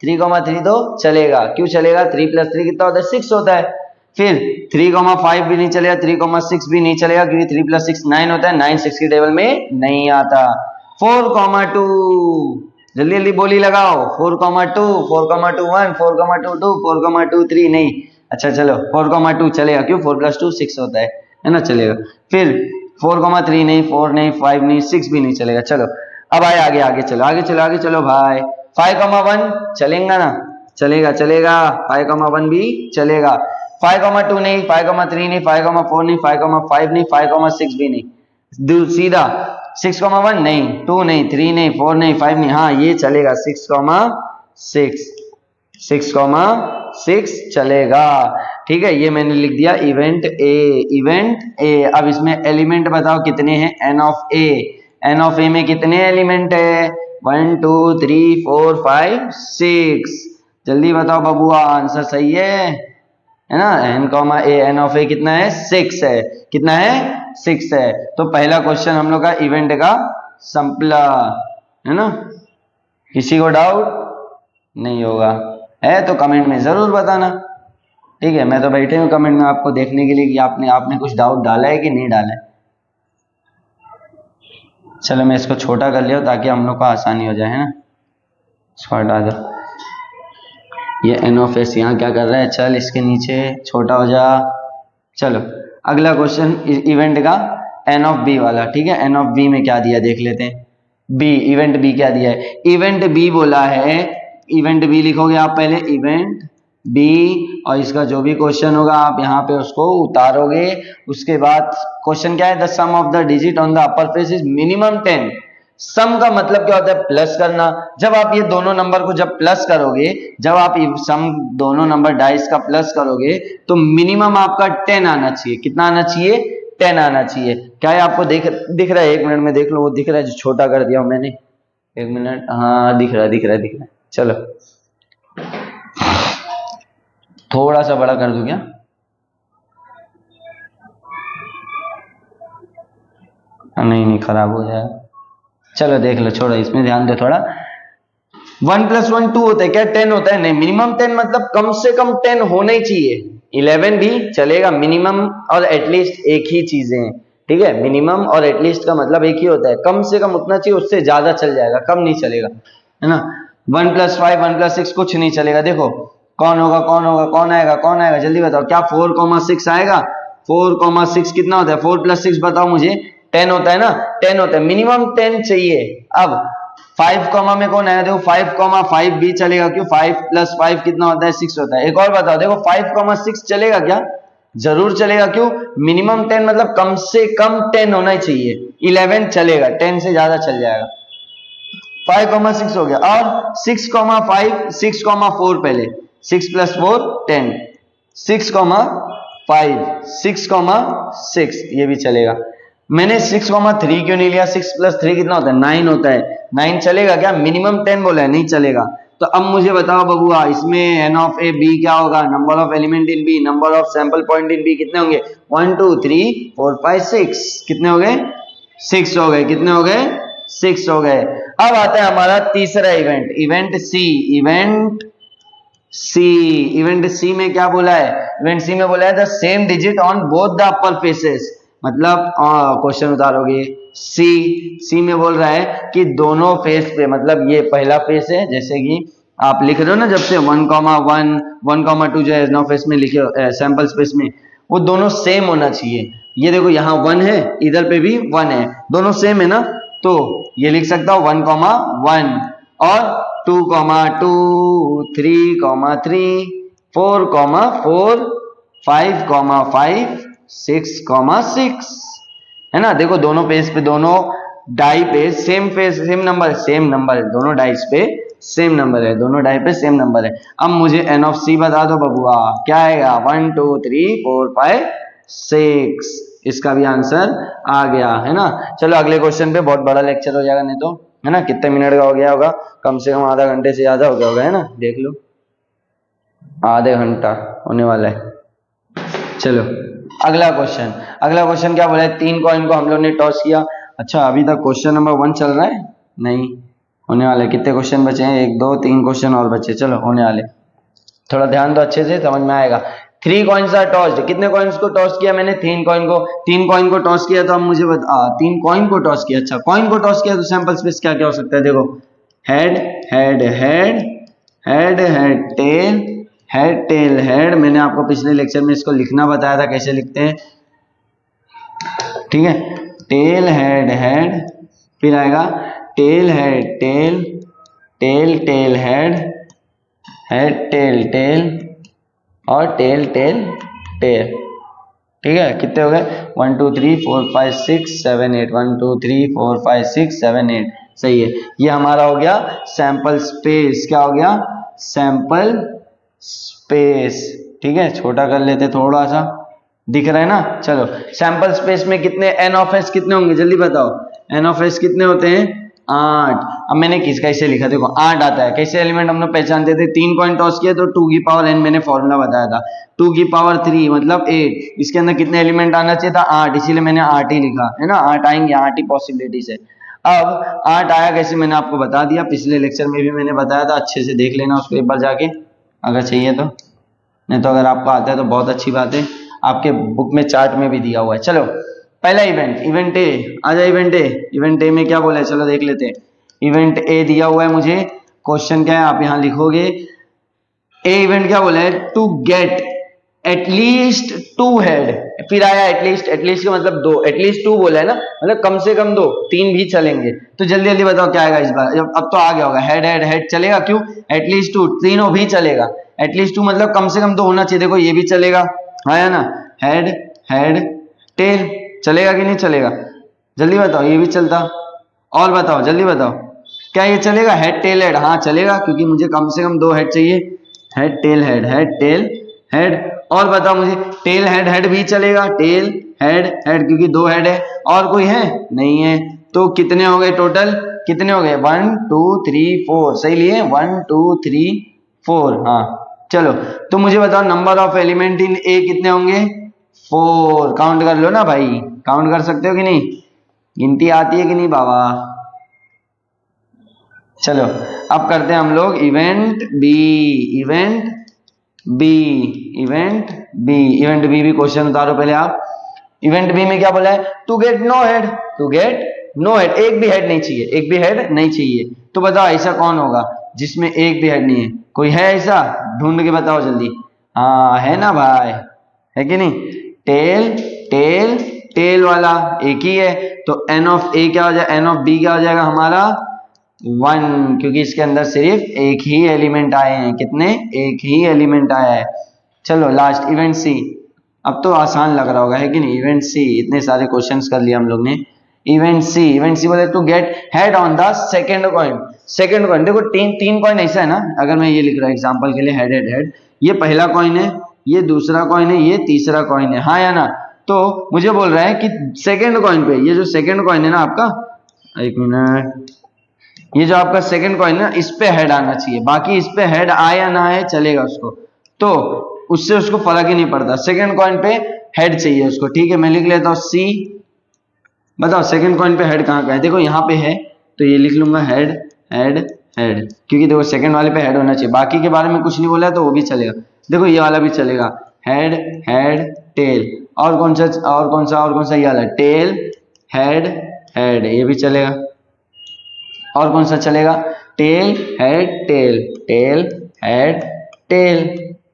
A: 3, 3 तो चलेगा, क्यों चलेगा, 3 + 3 कितना होता है, 6 होता है। फिर 3, 5 भी नहीं चलेगा, 3, 6 भी नहीं चलेगा, क्योंकि 3 + 6 9 होता है, 9 6 की टेबल में नहीं आता। 4, 2 जल्दी जल्दी बोली लगाओ। 4,2, 4,2 1, 4,2 2, 4,2 3 नहीं। अच्छा चलो 4,2 चलेगा, क्यों 4 + 2 6 होता है ना, चलेगा। फिर 4,3 नहीं, 4 नहीं, 5 नहीं, 6 भी नहीं चलेगा। चलो अब आए आगे, आगे चलो, आगे चलो, आगे चलो भाई। 5,1 चलेगा ना, चलेगा चलेगा। 5,1 भी चलेगा। 5,2 नहीं, 5,3 नहीं, 5,4 नहीं, 5,5 नहीं, 5,6 भी नहीं। सीधा 6,1 नहीं, 2 नहीं, 3 नहीं, 4 नहीं, 5 नहीं, हाँ ये चलेगा। 6,6, 6,6 चलेगा। ठीक है, ये मैंने लिख दिया इवेंट ए, इवेंट ए। अब इसमें एलिमेंट बताओ कितने हैं, N of A. N of A में कितने एलिमेंट है, 1 2 3 4 5 6। जल्दी बताओ बबुआ, आंसर सही है ना। N comma A, N of A कितना है, 6 है। कितना है, 6 है। तो पहला क्वेश्चन हम लोग का इवेंट का संपला, है ना। किसी को डाउट नहीं होगा, है तो कमेंट में जरूर बताना। ठीक है, मैं तो बैठे हूँ कमेंट में आपको देखने के लिए कि आपने कुछ डाउट डाला है कि नहीं डाला है। चलो मैं इसको छोटा कर लिया ताकि हम लोग को आसानी हो जाए, है ना। इसको हटा दो। ये एन ऑफ एस यहाँ क्या कर रहा है, चल इसके नीचे छोटा हो जा। चलो अगला क्वेश्चन इवेंट का एन ऑफ बी वाला। ठीक है, एन ऑफ बी में क्या दिया देख लेते हैं। बी, इवेंट बी क्या दिया है, इवेंट बी बोला है। इवेंट बी लिखोगे आप पहले, इवेंट बी, और इसका जो भी क्वेश्चन होगा आप यहाँ पे उसको उतारोगे। उसके बाद क्वेश्चन क्या है, the sum of the digit on the upper face is minimum 10। Sum का मतलब क्या होता है, प्लस करना। जब आप ये दोनों नंबर को जब प्लस करोगे, जब आप सम दोनों नंबर डाइस का प्लस करोगे तो मिनिमम आपका 10 आना चाहिए। कितना आना चाहिए, 10 आना चाहिए। क्या है आपको दिख रहा है, एक मिनट में देख लो, वो दिख रहा है जो छोटा कर दिया हूं मैंने, एक मिनट, हाँ दिख रहा है, दिख रहा है, दिख रहा है। चलो थोड़ा सा बड़ा कर दूं क्या, नहीं नहीं खराब हो जाएगा। चलो देख लो, छोड़ो, इसमें ध्यान दो थोड़ा। 1 + 1 2 होता है क्या, 10 होता है, नहीं मिनिमम 10 मतलब कम से कम 10 होना ही चाहिए। 11 भी चलेगा, मिनिमम और एटलीस्ट एक ही चीजें हैं। ठीक है, मिनिमम और एटलीस्ट का मतलब एक ही होता है, कम से कम उतना चाहिए, उससे ज्यादा चल जाएगा, कम नहीं चलेगा, है ना। 1 + 5 1 + 6 कुछ नहीं चलेगा। देखो कौन होगा, कौन होगा, कौन आएगा, कौन आएगा, जल्दी बताओ। क्या 4,6 आएगा, 4,6 कितना होता है, 4 + 6 बताओ मुझे, 10 होता है ना, 10 होता है, मिनिमम 10 चाहिए। अब 5 कॉमा में कौन आएगा, देखो 5,5 भी चलेगा, क्यों 5 + 5 कितना होता है, 6 होता है। एक और बताओ, देखो 5,6 चलेगा क्या, जरूर चलेगा, क्यों, मिनिमम 10 मतलब कम से कम 10 होना ही चाहिए। 11 चलेगा, 10 से ज्यादा चल जाएगा। 5,6 हो गया, और 6,5 6,4 पहले, 6 + 4 10, 6,5 6,6 ये भी चलेगा। मैंने 6,3 क्यों नहीं लिया, 6 + 3 कितना होता है, 9 होता है, 9 चलेगा क्या, मिनिमम 10 बोला है, नहीं चलेगा। तो अब मुझे बताओ बबुआ, इसमें एन ऑफ ए बी क्या होगा, number of element in B, number of sample point in B कितने होंगे, 1 2 3 4 5 6, कितने हो गए, 6 हो गए। कितने हो गए, 6 हो गए। अब आता है हमारा तीसरा event, event C. Event C, event सी में क्या बोला है, इवेंट सी में बोला है the same digit on both the upper faces. मतलब क्वेश्चन उतारोगे, सी में बोल रहा है कि दोनों फेस पे, मतलब ये पहला फेस है, जैसे कि आप लिख रहे हो ना, जब से 1,1 1,2 जो है नो फेस में लिखे सैंपल स्पेस में, वो दोनों सेम होना चाहिए। ये देखो यहाँ 1 है, इधर पे भी 1 है, दोनों सेम है ना, तो ये लिख सकता हूं 1,1 और 2,2 3,3 4,4 5,5 6,6, है ना। देखो दोनों पेज पे, दोनों डाई पे सेम नंबर है, दोनों डाइस पे सेम नंबर है, दोनों डाई पे सेम नंबर है। अब मुझे एन ऑफ सी बता दो बबुआ, क्या आएगा, 1 2 3 4 5 6, इसका भी आंसर आ गया, है ना। चलो अगले क्वेश्चन पे, बहुत बड़ा लेक्चर हो जाएगा नहीं तो, है ना। कितने मिनट का हो गया होगा, कम से कम आधा घंटे से ज्यादा हो गया होगा, है ना, देख लो आधे घंटा होने वाला है। चलो अगला क्वेश्चन क्या बोला है, 3 कॉइन को हम लोग ने टॉस किया। अच्छा अभी तक क्वेश्चन नंबर 1 चल रहा है, नहीं होने वाले, कितने क्वेश्चन बचे हैं, 1 2 3 क्वेश्चन और बचे, चलो होने वाले, थोड़ा ध्यान दो, अच्छे से समझ में आएगा। 3 कॉइन्स आर टॉस्ड, कितने कॉइन्स को टॉस किया मैंने, 3 कॉइन को टॉस किया। तो अब मुझे बता, 3 कॉइन को टॉस किया, अच्छा कॉइन को टॉस किया तो सैंपल स्पेस क्या क्या हो सकता है, देखो head head head head head tell head tail head. मैंने आपको पिछले लेक्चर में इसको लिखना बताया था कैसे लिखते हैं, ठीक है। टेल हेड हेड, फिर आएगा tail head tail tail tail head head tail tail और टेल टेल टेल, ठीक है। कितने हो गए? 1 2 3 4 5 6 7 8, 1 2 3 4 5 6 7 8, सही है। ये हमारा हो गया सैंपल स्पेस। क्या हो गया? सैंपल स्पेस, ठीक है। छोटा कर लेते थोड़ा सा, दिख रहा है ना। चलो सैंपल स्पेस में कितने एन ऑफ एस कितने होंगे जल्दी बताओ। एन ऑफ एस कितने होते हैं? 8। अब मैंने किस कैसे लिखा देखो, 8 आता है। कैसे एलिमेंट हम लोग पहचानते थे? 3 कॉइन टॉस किए तो 2 की पावर n मैंने फॉर्मूला बताया था। 2 की पावर 3 मतलब 8। इसके अंदर कितने एलिमेंट आना चाहिए था? 8, इसीलिए मैंने 8 ही लिखा है ना। 8 आएंगे, 8 ही पॉसिबिलिटीज है। अब 8 आया कैसे मैंने आपको बता दिया, पिछले लेक्चर में भी मैंने बताया था। अच्छे से देख लेना उसको एक बार जाके अगर चाहिए तो, नहीं तो अगर आपको आता है तो बहुत अच्छी बात है, आपके बुक में चार्ट में भी दिया हुआ है। चलो पहला इवेंट, इवेंट ए आ जाए। इवेंट ए, इवेंट ए में क्या बोला है चलो देख लेते हैं। इवेंट ए दिया हुआ है मुझे, क्वेश्चन क्या है आप यहां लिखोगे। ए इवेंट क्या बोला है? टू गेट एटलीस्ट 2 हेड, फिर आया एटलीस्ट, एटलीस्ट का मतलब 2, एटलीस्ट 2 बोला है ना, मतलब कम से कम 2, 3 भी चलेंगे। तो जल्दी जल्दी बताओ क्या आएगा इस बार। अब तो आ गया होगा, हेड हेड हेड चलेगा, क्यों? एटलीस्ट 2, तीनों भी चलेगा। एटलीस्ट 2 मतलब कम से कम 2 होना चाहिए, देखो ये भी चलेगा, है ना। हेड हेड टेल चलेगा कि नहीं चलेगा? जल्दी बताओ, ये भी चलता। और बताओ जल्दी बताओ, क्या ये चलेगा? हेड टेल हेड, हाँ चलेगा, क्योंकि मुझे कम से कम 2 हेड चाहिए। Head tail head, head tail head. और बताओ मुझे, टेल हेड हेड भी चलेगा, टेल हेड हेड, क्योंकि 2 हेड है। और कोई है? नहीं है। तो कितने हो गए टोटल? कितने हो गए? 1 2 3 4, सही लिए 1 2 3 4, हाँ। चलो तो मुझे बताओ नंबर ऑफ एलिमेंट इन ए कितने होंगे? 4। काउंट कर लो ना भाई, काउंट कर सकते हो कि नहीं? गिनती आती है कि नहीं बाबा? चलो अब करते हैं हम लोग event B. Event B, event B, event B भी क्वेश्चन उतारो पहले आप। इवेंट बी में क्या बोला है? To get no head, to get no head, एक भी हेड नहीं चाहिए, एक भी हेड नहीं चाहिए। तो बताओ ऐसा कौन होगा जिसमें एक भी हेड नहीं है? कोई है ऐसा? ढूंढ के बताओ जल्दी। हाँ है ना भाई, है कि नहीं? टेल टेल टेल वाला एक ही है, तो एन ऑफ ए क्या हो जाएगा? एन ऑफ बी क्या हो जाएगा हमारा? 1, क्योंकि इसके अंदर सिर्फ एक ही एलिमेंट आए हैं। कितने? एक ही एलिमेंट आया है। चलो लास्ट इवेंट सी। अब तो आसान लग रहा होगा, है कि नहीं? इवेंट सी, इतने सारे क्वेश्चंस कर लिए हम लोग ने। इवेंट सी, इवेंट सी बोले to get head on the second coin. Second coin देखो, तीन कॉइन ऐसा है ना, अगर मैं ये लिख रहा हूं एग्जांपल के लिए, हेड हेड हेड, ये पहला कॉइन है, ये दूसरा कॉइन है, ये तीसरा कॉइन है, हाँ या ना। तो मुझे बोल रहा है कि सेकंड कॉइन पे, ये जो सेकंड कॉइन है ना आपका, एक मिनट, ये जो आपका सेकंड कॉइन है इस पे हेड आना चाहिए, बाकी इस पे हेड आए या ना आए चलेगा उसको, तो उससे उसको फर्क ही नहीं पड़ता। सेकंड कॉइन पे हेड चाहिए उसको, ठीक है। मैं लिख लेता हूं सी। बताओ सेकंड कॉइन पे हेड कहाँ का है? देखो यहाँ पे है, तो ये लिख लूंगा हेड हेड हेड, क्योंकि देखो सेकंड वाले पे हेड होना चाहिए, बाकी के बारे में कुछ नहीं बोला है तो वो भी चलेगा। देखो ये वाला भी चलेगा, हेड हेड टेल। और कौन सा, और कौन सा, और कौन सा? ये वाला टेल हेड हेड, ये भी चलेगा। और कौन सा चलेगा? Tail head tail, tail head tail.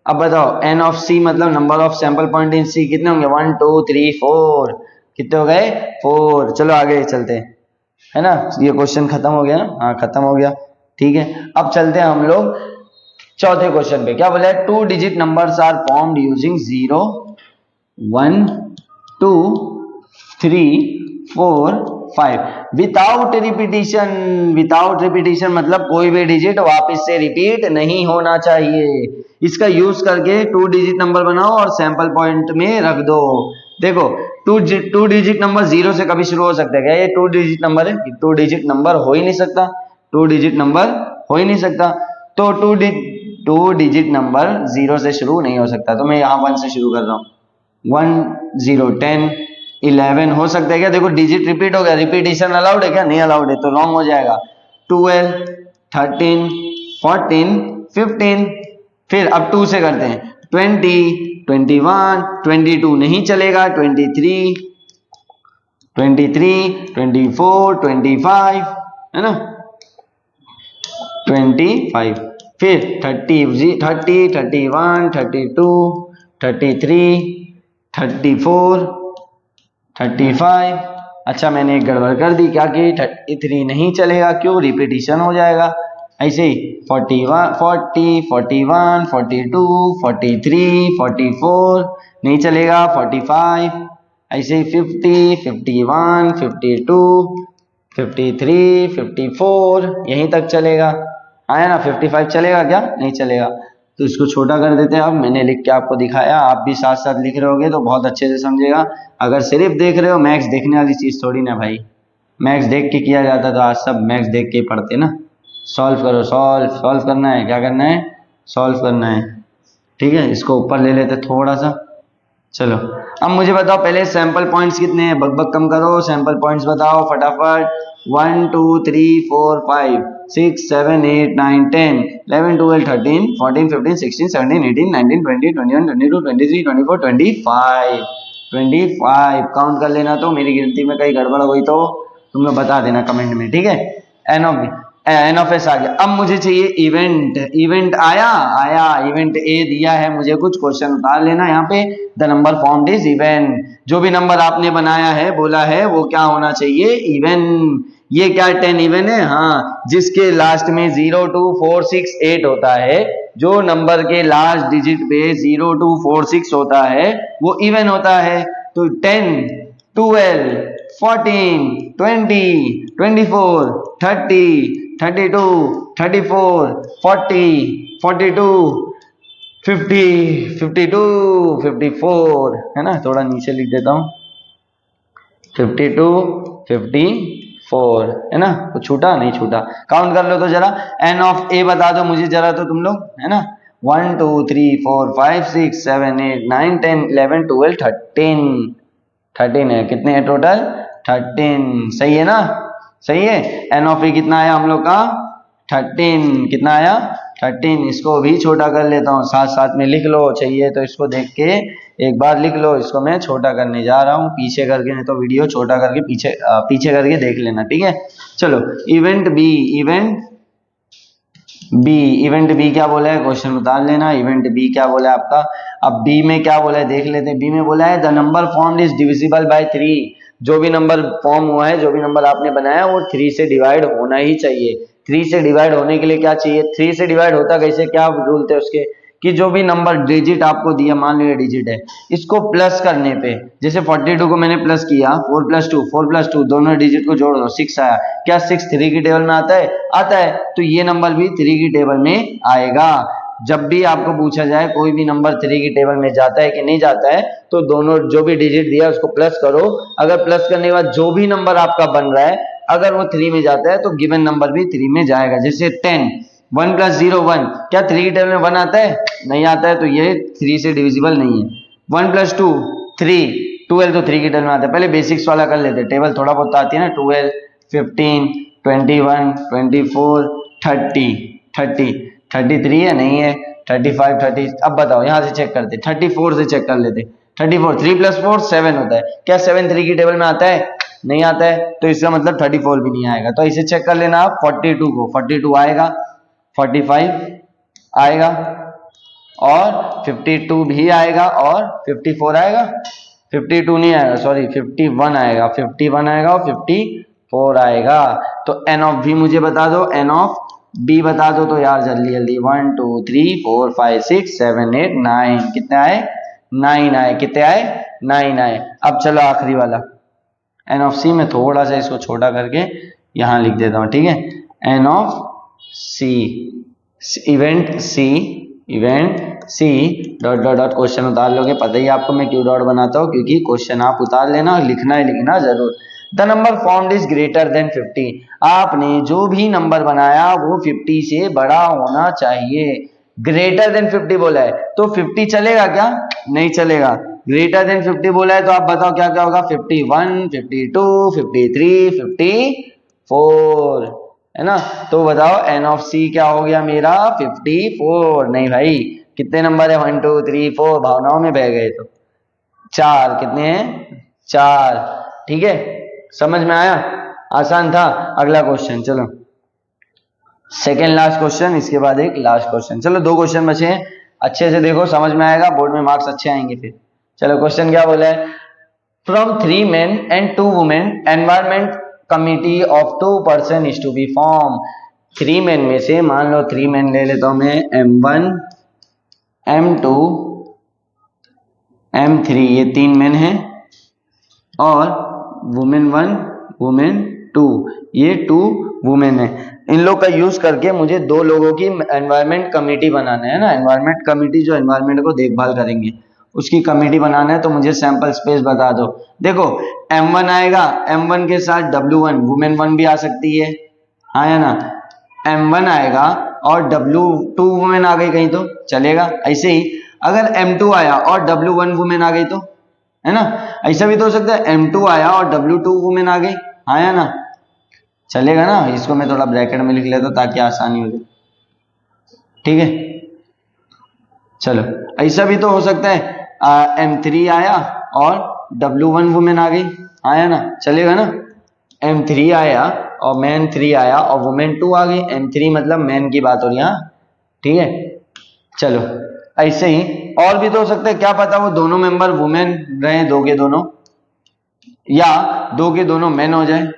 A: अब बताओ एन ऑफ सी मतलब number of sample point in C कितने होंगे? 1 2 3 4, कितने हो गए? 4। चलो आगे चलते हैं, है ना। ये क्वेश्चन खत्म हो गया ना? हाँ खत्म हो गया, ठीक है। अब चलते हैं हम लोग चौथे क्वेश्चन पे। क्या बोला है? 2 digit numbers are formed using 0 1 2 3 4 5 without repetition. Without repetition मतलब कोई भी डिजिट वापस से रिपीट नहीं होना चाहिए। इसका यूज करके 2 डिजिट नंबर बनाओ और सैंपल पॉइंट में रख दो। देखो 2 डिजिट नंबर 0 से कभी शुरू हो सकता है क्या? ये 2 डिजिट नंबर है, 2 डिजिट नंबर हो ही नहीं सकता, 2 डिजिट नंबर हो ही नहीं सकता। तो 2 डिजिट नंबर 0 से शुरू नहीं हो सकता, तो मैं यहाँ 1 से शुरू कर रहा हूँ। 1 0 10 11 हो सकता है क्या? देखो डिजिट रिपीट हो गया, रिपीटिशन अलाउड है क्या? नहीं अलाउड है, तो रॉन्ग हो जाएगा। 12 13 14 15, फिर अब 2 से करते हैं, 20 21 22 नहीं चलेगा, 23 24 25, है ना। 25, फिर 30, 31, 32, 33, 34, 35। अच्छा मैंने एक गड़बड़ कर दी, क्या कि 33 नहीं चलेगा, क्यों, रिपीटिशन हो जाएगा। ऐसे ही 41, 40, 41, 42, 43, 44 नहीं चलेगा, 45। ऐसे ही 50, 51, 52, 53, 54 यहीं तक चलेगा। आया ना, 55 चलेगा क्या, नहीं चलेगा। तो इसको छोटा कर देते हैं। अब मैंने लिख के आपको दिखाया, आप भी साथ साथ लिख रहे होगे तो बहुत अच्छे से समझेगा। अगर सिर्फ देख रहे हो, मैथ्स देखने वाली चीज थोड़ी ना भाई, मैथ्स देख के किया जाता तो आज सब मैथ्स देख के ही पढ़ते ना। सॉल्व करो, सॉल्व सॉल्व करना है, क्या करना है, सॉल्व करना है। ठीक है, इसको ऊपर ले लेते थोड़ा सा। चलो अब मुझे बताओ पहले सैंपल पॉइंट्स कितने हैं, बकबक कम करो, सैंपल पॉइंट्स बताओ फटाफट। 1 2 3 4 5 6 7 8 9 10 11 12 13 14 15 16 17 18 19 20 21 22 23 24 25 25 काउंट कर लेना। तो मेरी गिनती में कहीं गड़बड़ हुई तो तुम लोग बता देना कमेंट में, ठीक है। एन ऑफ एस आ गया। अब मुझे चाहिए इवेंट, इवेंट आया, आया इवेंट ए दिया है मुझे, कुछ क्वेश्चन उतार लेना यहाँ पे। The number formed is even, जो भी नंबर आपने बनाया है, बोला है, वो क्या होना चाहिए, इवेन। ये क्या 10 इवेन है, हाँ, जिसके लास्ट में 0 2 4 6 8 होता है, जो नंबर के लास्ट डिजिट पे 0 2 4 6 होता है वो इवेन होता है। तो 10 12 14 20 24 30 32 34 40 42 50 52 54 है ना, थोड़ा नीचे लिख देता हूँ, 52 54 है ना, तो छूटा नहीं छूटा, काउंट कर लो तो जरा। एन ऑफ ए बता दो मुझे जरा, तो तुम लोग है ना, 1 2 3 4 5 6 7 8 9 10 11 12 13 13 है, कितने हैं टोटल, 13, सही है ना, सही है। एन ऑफ ए कितना आया हम लोग का, 13, कितना आया, 13। इसको भी छोटा कर लेता हूँ, साथ साथ में लिख लो, चाहिए तो इसको देख के एक बार लिख लो। इसको मैं छोटा करने जा रहा हूँ पीछे करके, नहीं तो वीडियो छोटा करके पीछे करके देख लेना, ठीक है। चलो इवेंट बी, इवेंट बी क्या बोला है, क्वेश्चन उतार लेना। इवेंट बी क्या बोला है आपका, अब बी में क्या बोला है देख लेते हैं। बी में बोला है the number formed is divisible by 3, जो भी नंबर फॉर्म हुआ है, जो भी नंबर आपने बनाया वो 3 से डिवाइड होना ही चाहिए। 3 से डिवाइड होने के लिए क्या चाहिए, 3 से डिवाइड होता कैसे, क्या रूल थे उसके, कि जो भी नंबर डिजिट आपको दिया, मान लो ये डिजिट है, इसको प्लस करने पे, जैसे 42 को मैंने प्लस किया, 4 प्लस 2 दोनों डिजिट को जोड़ दो, 6 आया, क्या 6 3 की टेबल में आता है, आता है, तो ये नंबर भी 3 की टेबल में आएगा। जब भी आपको पूछा जाए कोई भी नंबर 3 की टेबल में जाता है कि नहीं जाता है, तो दोनों जो भी डिजिट दिया उसको प्लस करो। अगर प्लस करने के बाद जो भी नंबर आपका बन रहा है, अगर वो 3 में जाता है तो गिवन नंबर भी 3 में जाएगा। जैसे 10, 1 + 0 1, क्या 3 की टेबल में 1 आता है, नहीं आता है, तो ये 3 से डिविजिबल नहीं है। 1 + 2 3, 12 तो 3 की टेबल में आता है। पहले बेसिक्स वाला कर लेते, टेबल थोड़ा बहुत आती है ना, 12 15 21 24 30 30 33 है, नहीं है, 35 30। अब बताओ यहाँ से चेक करते, 34 से चेक कर लेते, 34 3 + 4 7 होता है, क्या 7 3 की टेबल में आता है, नहीं आता है, तो इसका मतलब 34 भी नहीं आएगा। तो इसे चेक कर लेना आप, 42 को, 42 आएगा, 45 आएगा, और 52 भी आएगा, और 54 आएगा, 52 नहीं आएगा, सॉरी 51 आएगा, 51 आएगा, और 54 आएगा। तो एन ऑफ बी मुझे बता दो, एन ऑफ बी बता दो तो यार, जल्दी जल्दी। 1 2 3 4 5 6 7 8 9, कितने आए, 9 आए, कितने आए, 9 आए। अब चलो आखिरी वाला, एन ऑफ सी में थोड़ा सा इसको छोटा करके यहां लिख देता हूं, ठीक है। N of C, event C, event C dot dot dot, question उतार लोगे, पता ही आपको मैं क्यों डॉट बनाता हूँ, क्योंकि क्वेश्चन आप उतार लेना, लिखना ही लिखना जरूर। The number formed is greater then 50, आपने जो भी नंबर बनाया वो 50 से बड़ा होना चाहिए। ग्रेटर देन 50 बोला है तो 50 चलेगा क्या, नहीं चलेगा। ग्रेटर देन 50 बोला है तो आप बताओ क्या क्या होगा, 51 52 53 54 है ना। तो बताओ एन ऑफ सी क्या हो गया मेरा, 54। नहीं भाई, कितने नंबर है, 1 2 3 4, भावनाओं में बह गए तो 4, कितने हैं, 4, ठीक है। समझ में आया, आसान था। अगला क्वेश्चन चलो, सेकेंड लास्ट क्वेश्चन, इसके बाद एक लास्ट क्वेश्चन। चलो 2 क्वेश्चन बचे हैं, अच्छे से देखो, समझ में आएगा, बोर्ड में मार्क्स अच्छे आएंगे फिर। चलो क्वेश्चन क्या बोला है, from 3 men and 2 women environment committee of 2 person is to be form. 3 men में से, मान लो 3 men ले लेता हूं मैं, M1 M2 M3, ये 3 men हैं, और वुमेन 1 वुमेन 2, ये 2 वुमेन है। इन लोग का यूज करके मुझे 2 लोगों की एनवायरमेंट कमेटी बनाना है ना, एनवायरमेंट कमेटी जो एनवायरमेंट को देखभाल करेंगे उसकी कमेटी बनाना है। तो मुझे सैंपल स्पेस बता दो। देखो M1 आएगा, M1 के साथ W1 वुमेन 1 भी आ सकती है, हाँ या ना। M1 आएगा और W2 वुमेन आ गई कहीं तो चलेगा। ऐसे ही अगर M2 आया और W1 वुमेन आ गई तो, है ना, ऐसा भी तो हो सकता है M2 आया और W2 वुमेन आ गई, हाँ या ना, चलेगा ना। इसको मैं थोड़ा ब्रैकेट में लिख लेता हूं ताकि आसानी हो जाए, ठीक है। चलो ऐसा भी तो हो सकता है M3 आया और W1 वुमेन आ गई, आया ना, चलेगा ना। M3 आया और मैन 3 आया और वुमेन 2 आ गई, M3 मतलब मैन की बात हो रही है, ठीक है। चलो ऐसे ही और भी तो हो सकता है, क्या पता वो दोनों मेंबर वुमेन रहे, 2 के दोनों, या 2 के दोनों मैन हो जाए।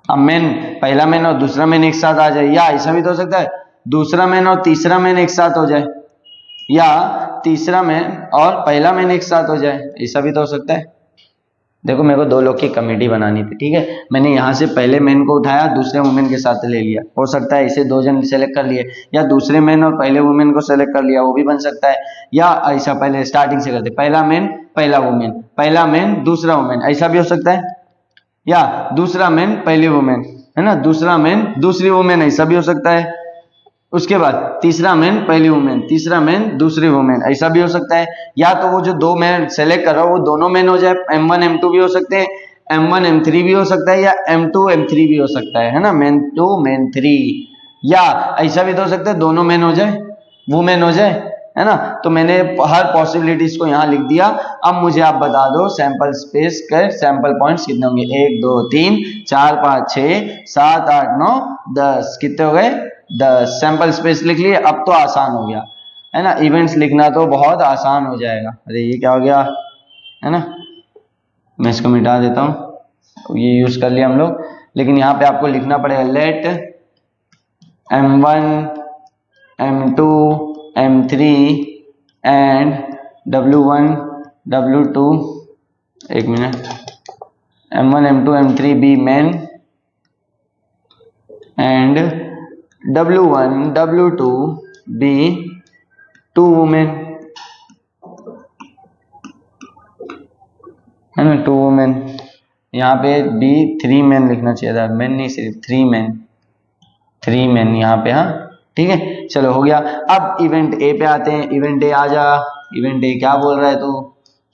A: अब मैन, पहला मैन और दूसरा मैन एक साथ आ जाए, या ऐसा भी तो हो सकता है दूसरा मैन और तीसरा मैन एक साथ हो जाए, या तीसरा मैन और पहला मैन एक साथ हो जाए, ऐसा भी तो हो सकता है। देखो मेरे को 2 लोग की कमेटी बनानी थी, ठीक है। मैंने यहाँ से पहले मैन को उठाया, दूसरे वुमेन के साथ ले लिया, हो सकता है ऐसे 2 जन सेलेक्ट कर लिए, या दूसरे मैन और पहले वुमेन को सेलेक्ट कर लिया, वो भी बन सकता है। या ऐसा पहले स्टार्टिंग से करते, पहला मैन पहला वुमेन, पहला मैन दूसरा वुमेन, ऐसा भी हो सकता है। या दूसरा मैन पहली वुमेन, है ना, दूसरा मैन दूसरी वुमेन, ऐसा भी हो सकता है। उसके बाद तीसरा मैन पहली वुमेन, तीसरा मैन दूसरी वुमेन, ऐसा भी हो सकता है। या तो वो जो 2 मैन सेलेक्ट कर रहा हो वो दोनों मैन हो जाए, M1 M2 भी हो सकते हैं, M1 M3 भी हो सकता है, या M2 M3 भी हो सकता है ना, मैन 2 मैन 3। या ऐसा भी तो हो सकता है दोनों मैन हो जाए, वुमेन हो जाए, है ना। तो मैंने हर पॉसिबिलिटीज को यहाँ लिख दिया। अब मुझे आप बता दो सैंपल स्पेस के सैंपल पॉइंट्स कितने होंगे, 1 2 3 4 5 6 7 8 9 10, कितने हो गए, 10 सैंपल स्पेस लिख लिए। अब तो आसान हो गया, है ना, इवेंट्स लिखना तो बहुत आसान हो जाएगा। अरे ये क्या हो गया, है ना, मैं इसको मिटा देता हूँ, ये यूज कर लिया हम लोग, लेकिन यहाँ पे आपको लिखना पड़ेगा late M1 M2 M3 and W1 W2, एक minute, M1 M2 M3 be man and W1 W2 be 2 women, है ना, 2 वुमेन। यहाँ पे बी 3 मैन लिखना चाहिए था, मैन नहीं, सिर्फ 3 मैन, 3 मैन यहाँ पे, हाँ ठीक है। चलो हो गया। अब इवेंट ए पे आते हैं, इवेंट ए आ जा, इवेंट ए क्या बोल रहा है तू,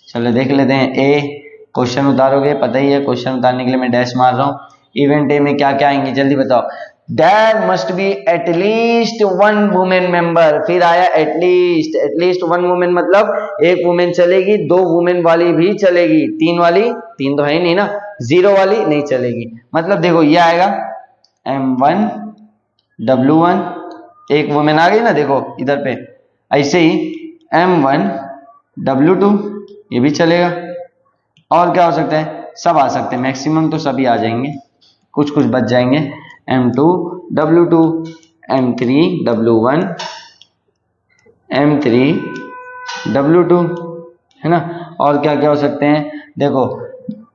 A: चलो देख लेते हैं। ए क्वेश्चन उतारोगे, पता ही है क्वेश्चन उतारने के लिए मैं डैश मार रहा हूँ। इवेंट ए में क्या क्या आएंगे जल्दी बताओ। There must be at least 1 women member, फिर आया एटलीस्ट, एटलीस्ट 1 वुमेन मतलब 1 वुमेन चलेगी, 2 वुमेन वाली भी चलेगी, 3 वाली, 3 तो है ही नहीं ना, 0 वाली नहीं चलेगी। मतलब देखो ये आएगा M1 W1, 1 वुमेन आ गई ना, देखो इधर पे। ऐसे ही M1 W2, ये भी चलेगा। और क्या हो सकता है, सब आ सकते हैं, मैक्सिमम तो सभी आ जाएंगे, कुछ कुछ बच जाएंगे। M2 W2, M3 W1, M3 W2, है ना। और क्या क्या हो सकते हैं, देखो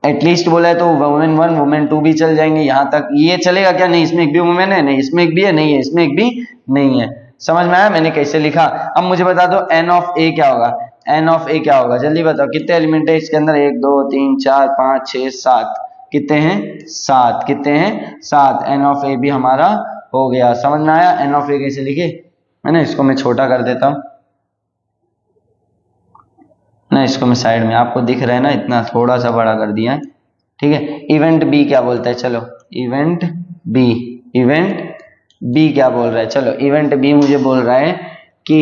A: एटलीस्ट बोला है तो वुमेन 1 वुमेन 2 भी चल जाएंगे। यहाँ तक ये चलेगा क्या, नहीं इसमें एक भी वुमेन है, नहीं इसमें एक भी है, नहीं है इसमें एक भी नहीं है। समझ में आया मैंने कैसे लिखा। अब मुझे बता दो एन ऑफ ए क्या होगा, एन ऑफ ए क्या होगा, जल्दी बताओ कितने एलिमेंट है इसके अंदर, 1 2 3 4 5 6 7, कितने हैं 7, कितने हैं 7। एन ऑफ ए भी हमारा हो गया। समझ में आया एन ऑफ ए कैसे लिखे, है ना। इसको मैं छोटा कर देता हूँ ना, इसको मैं साइड में, आपको दिख रहा है ना, इतना थोड़ा सा बड़ा कर दिया है, ठीक है। इवेंट बी क्या बोलता है, चलो इवेंट बी, इवेंट बी क्या बोल रहा है, चलो इवेंट बी मुझे बोल रहा है कि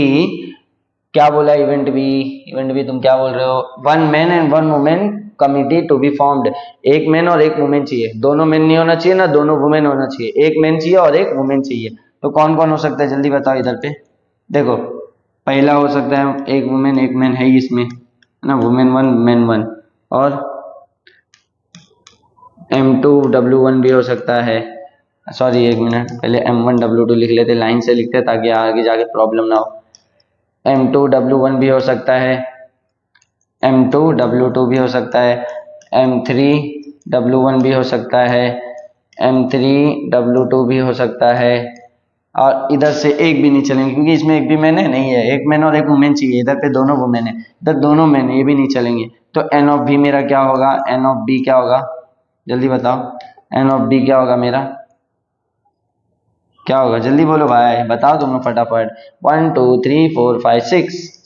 A: क्या बोला इवेंट बी, इवेंट बी तुम क्या बोल रहे हो, 1 man and 1 women committee to be formed. एक मैन और एक वुमेन चाहिए, दोनों मैन नहीं होना चाहिए ना दोनों वुमेन होना चाहिए, एक मैन चाहिए और एक वुमेन चाहिए। तो कौन कौन हो सकता है जल्दी बताओ इधर पे। देखो पहला हो सकता है एक वुमेन एक मैन है इसमें ना, वुमेन 1 मैन 1, और M2W1 भी हो सकता है। सॉरी एक मिनट, पहले M1W2 लिख लेते, लाइन से लिखते ताकि आगे जाके प्रॉब्लम ना हो। M2W1 भी हो सकता है, M2W2 भी हो सकता है, M3W1 भी हो सकता है, M3W2 भी हो सकता है, और इधर से एक भी नहीं चलेंगे क्योंकि इसमें एक भी मैन है नहीं है, एक मैन और एक वुमेन चाहिए, इधर पे दोनों वुमेन है, इधर दोनों मैन है, ये भी नहीं चलेंगे। तो N ऑफ B मेरा क्या होगा, N ऑफ B क्या होगा जल्दी बताओ, N ऑफ B क्या होगा मेरा, क्या होगा जल्दी बोलो भाई, बताओ तुम लोग फटाफट। 1 2 3 4 5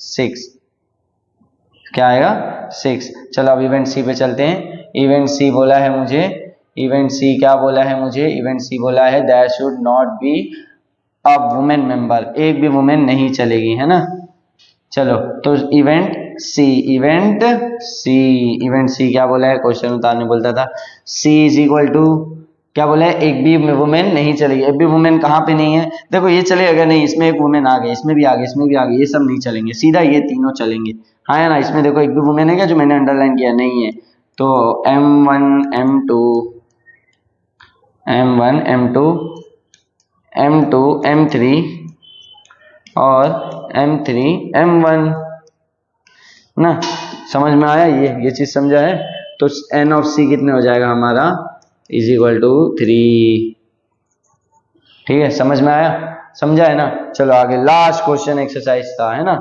A: 6 क्या आएगा 6। चलो अब इवेंट सी पे चलते हैं। इवेंट सी बोला है मुझे, इवेंट सी क्या बोला है मुझे, इवेंट सी बोला है there should not be a women member, एक भी वुमेन नहीं चलेगी, है ना। चलो तो event C, event C, event C क्या बोला है, क्वेश्चन उतारने बोलता था। सी इज इक्वल टू क्या बोला है, एक भी वुमेन नहीं चलेगी, एक भी वुमेन कहाँ पे नहीं है, देखो ये चलेगा नहीं, इसमें एक वुमेन आ गई, इसमें भी आ गई, इसमें भी आ गई, ये सब नहीं चलेंगे, सीधा ये तीनों चलेंगे। हाँ है ना, इसमें देखो एक भी वुमेन है क्या जो मैंने अंडरलाइन किया नहीं है। तो M1 M2 M1 M2 M2 M3 और M3 M1 ना, समझ में आया, ये चीज समझा है। तो N ऑफ C कितने हो जाएगा हमारा, इज इक्वल टू 3। ठीक है समझ में आया, समझा है ना। चलो आगे लास्ट क्वेश्चन एक्सरसाइज था, है ना।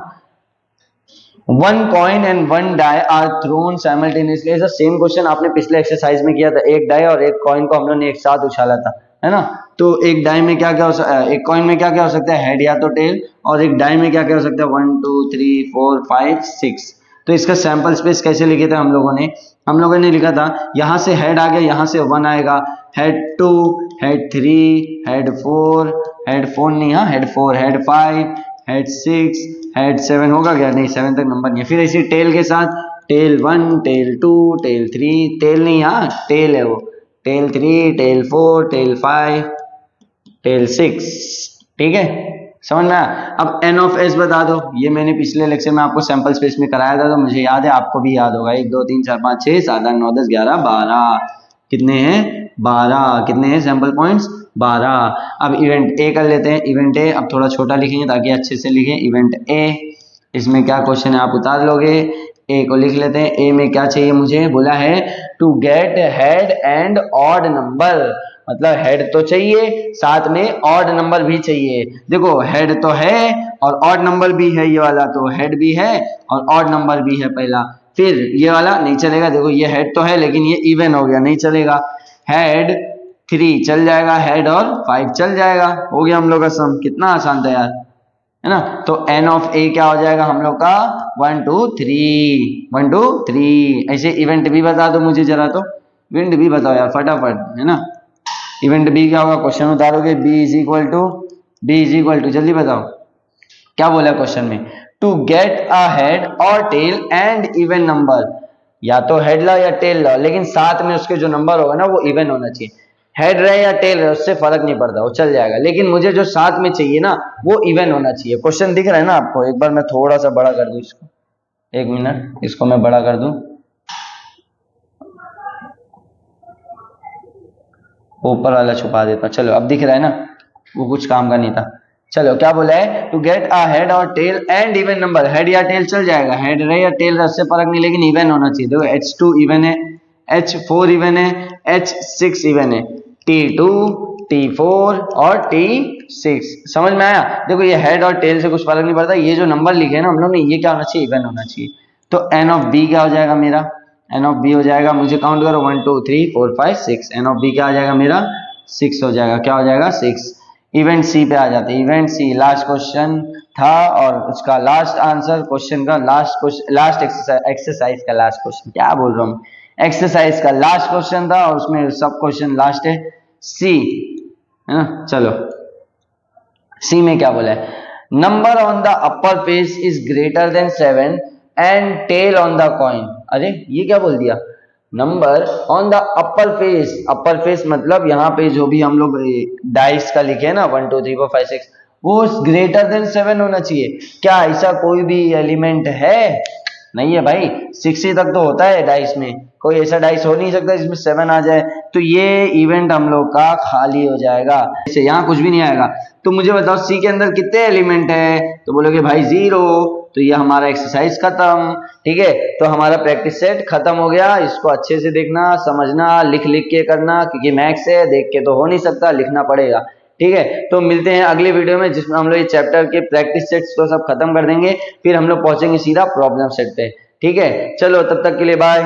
A: 1 coin and 1 die are thrown simultaneously, ऐसा सेम क्वेश्चन आपने पिछले एक्सरसाइज में किया था, एक डाई और एक कॉइन को हम लोग ने एक साथ उछाला था, है ना। तो एक डाई में क्या क्या एक कॉइन में क्या क्या हो सकता है, हेड या तो टेल, और एक डाई में क्या क्या हो सकता है 1 2 3 4 5 6। तो इसका सैंपल स्पेस कैसे लिखे थे हम लोगों ने लिखा था, यहां से हेड आ गया, यहां से 1 आएगा, हेड 2 हेड 3 हेड 4 हेड 4 नहीं, हाँ हेड 4 हेड 5 हेड 6 हेड 7 होगा क्या, नहीं 7 तक नंबर नहीं है। फिर इसी टेल के साथ टेल 1 टेल 2 टेल 3, टेल नहीं, हाँ टेल है वो, टेल 3 टेल 4 टेल 5 टेल 6। ठीक है समझ में आया। अब एन ऑफ एस बता दो, ये मैंने पिछले लेक्चर में आपको सैंपल स्पेस में कराया था, तो मुझे याद है, आपको भी याद होगा। 1 2 3 4 5 6 7 8 9 10 11 12, कितने हैं 12, कितने हैं सैंपल पॉइंट्स 12। अब इवेंट ए कर लेते हैं, इवेंट ए अब थोड़ा छोटा लिखेंगे ताकि अच्छे से लिखें। इवेंट ए, इसमें क्या क्वेश्चन है आप उतार लोगे, ए को लिख लेते हैं। ए में क्या चाहिए मुझे, बोला है to get head and odd number, मतलब हेड तो चाहिए साथ में ऑड नंबर भी चाहिए। देखो हेड तो है और ऑड नंबर भी है, ये वाला तो हेड भी है और ऑड नंबर भी है पहला, फिर ये वाला नहीं चलेगा, देखो ये हेड तो है लेकिन ये इवन हो गया, नहीं चलेगा। हेड 3 चल जाएगा, हेड और 5 चल जाएगा, हो गया हम लोग का सम। कितना आसान था यार, है ना। तो एन ऑफ ए क्या हो जाएगा हम लोग का 1 2 3 1 2 3। ऐसे इवेंट भी बता दो मुझे जरा, तो इवेंट भी बताओ यार फटाफट, है ना। इवेंट बी क्या होगा, क्वेश्चन उतारोगे, बी इज इक्वल टू जल्दी बताओ क्या बोला क्वेश्चन में, टू गेट अ हेड और टेल एंड इवन नंबर, या तो हेड ला या टेल ला, लेकिन साथ में उसके जो नंबर होगा ना वो इवन होना चाहिए। हेड रहे या टेल रहे उससे फर्क नहीं पड़ता, वो चल जाएगा, लेकिन मुझे जो साथ में चाहिए ना वो इवन होना चाहिए। क्वेश्चन दिख रहा है ना आपको, एक बार मैं थोड़ा सा बड़ा कर दूं इसको, एक मिनट इसको मैं बड़ा कर दूं, ऊपर वाला छुपा देता हूं। चलो अब दिख रहा है ना, वो कुछ काम का नहीं था। चलो क्या बोला है, टू गेट अ हेड और tail and even number, head या टेल चल जाएगा, हेड रहे या टेल रहे उससे फर्क नहीं, लेकिन इवन होना चाहिए। देखो H2 इवन है, H4 इवन है, H6 इवन है, T2 T4 और T6, समझ में आया। देखो ये हेड और टेल से कुछ फर्क नहीं पड़ता, ये जो नंबर लिखे हैं ना हम लोग ने, ये क्या होना चाहिए, इवन होना चाहिए। तो एन ऑफ बी क्या हो जाएगा मेरा, एन ऑफ बी हो जाएगा, मुझे काउंट करो 1 2 3 4 5 6, एन ऑफ बी क्या आ जाएगा मेरा 6 हो जाएगा, क्या हो जाएगा 6। इवेंट सी पे आ जाते हैं, इवेंट सी लास्ट क्वेश्चन था और उसका लास्ट आंसर, क्वेश्चन का लास्ट एक्सरसाइज का लास्ट क्वेश्चन, क्या बोल रहा हूँ, एक्सरसाइज का लास्ट क्वेश्चन था और उसमें सब क्वेश्चन लास्ट है, सी, है ना। चलो सी में क्या बोला है, number on the upper face is greater than 7 and tail on the coin. अरे ये क्या बोल दिया, number on the upper face मतलब यहाँ पे जो भी हम लोग डाइस का लिखे हैं ना 1 2 3 4 5 6 वो ग्रेटर देन 7 होना चाहिए। क्या ऐसा कोई भी एलिमेंट है? नहीं है भाई, 6 ही तक तो होता है डाइस में, कोई ऐसा डाइस हो नहीं सकता जिसमें 7 आ जाए, तो ये इवेंट हम लोग का खाली हो जाएगा, जैसे यहाँ कुछ भी नहीं आएगा। तो मुझे बताओ सी के अंदर कितने एलिमेंट है? तो बोलोगे भाई 0, तो ये हमारा एक्सरसाइज खत्म। ठीक है, तो हमारा प्रैक्टिस सेट खत्म हो गया। इसको अच्छे से देखना, समझना, लिख लिख के करना, क्योंकि मैथ्स है, देख के तो हो नहीं सकता, लिखना पड़ेगा। ठीक है, तो मिलते हैं अगले वीडियो में जिसमें हम लोग ये चैप्टर के प्रैक्टिस सेट्स को सब खत्म कर देंगे, फिर हम लोग पहुंचेंगे सीधा प्रॉब्लम सेट पे। ठीक है, चलो तब तक के लिए बाय।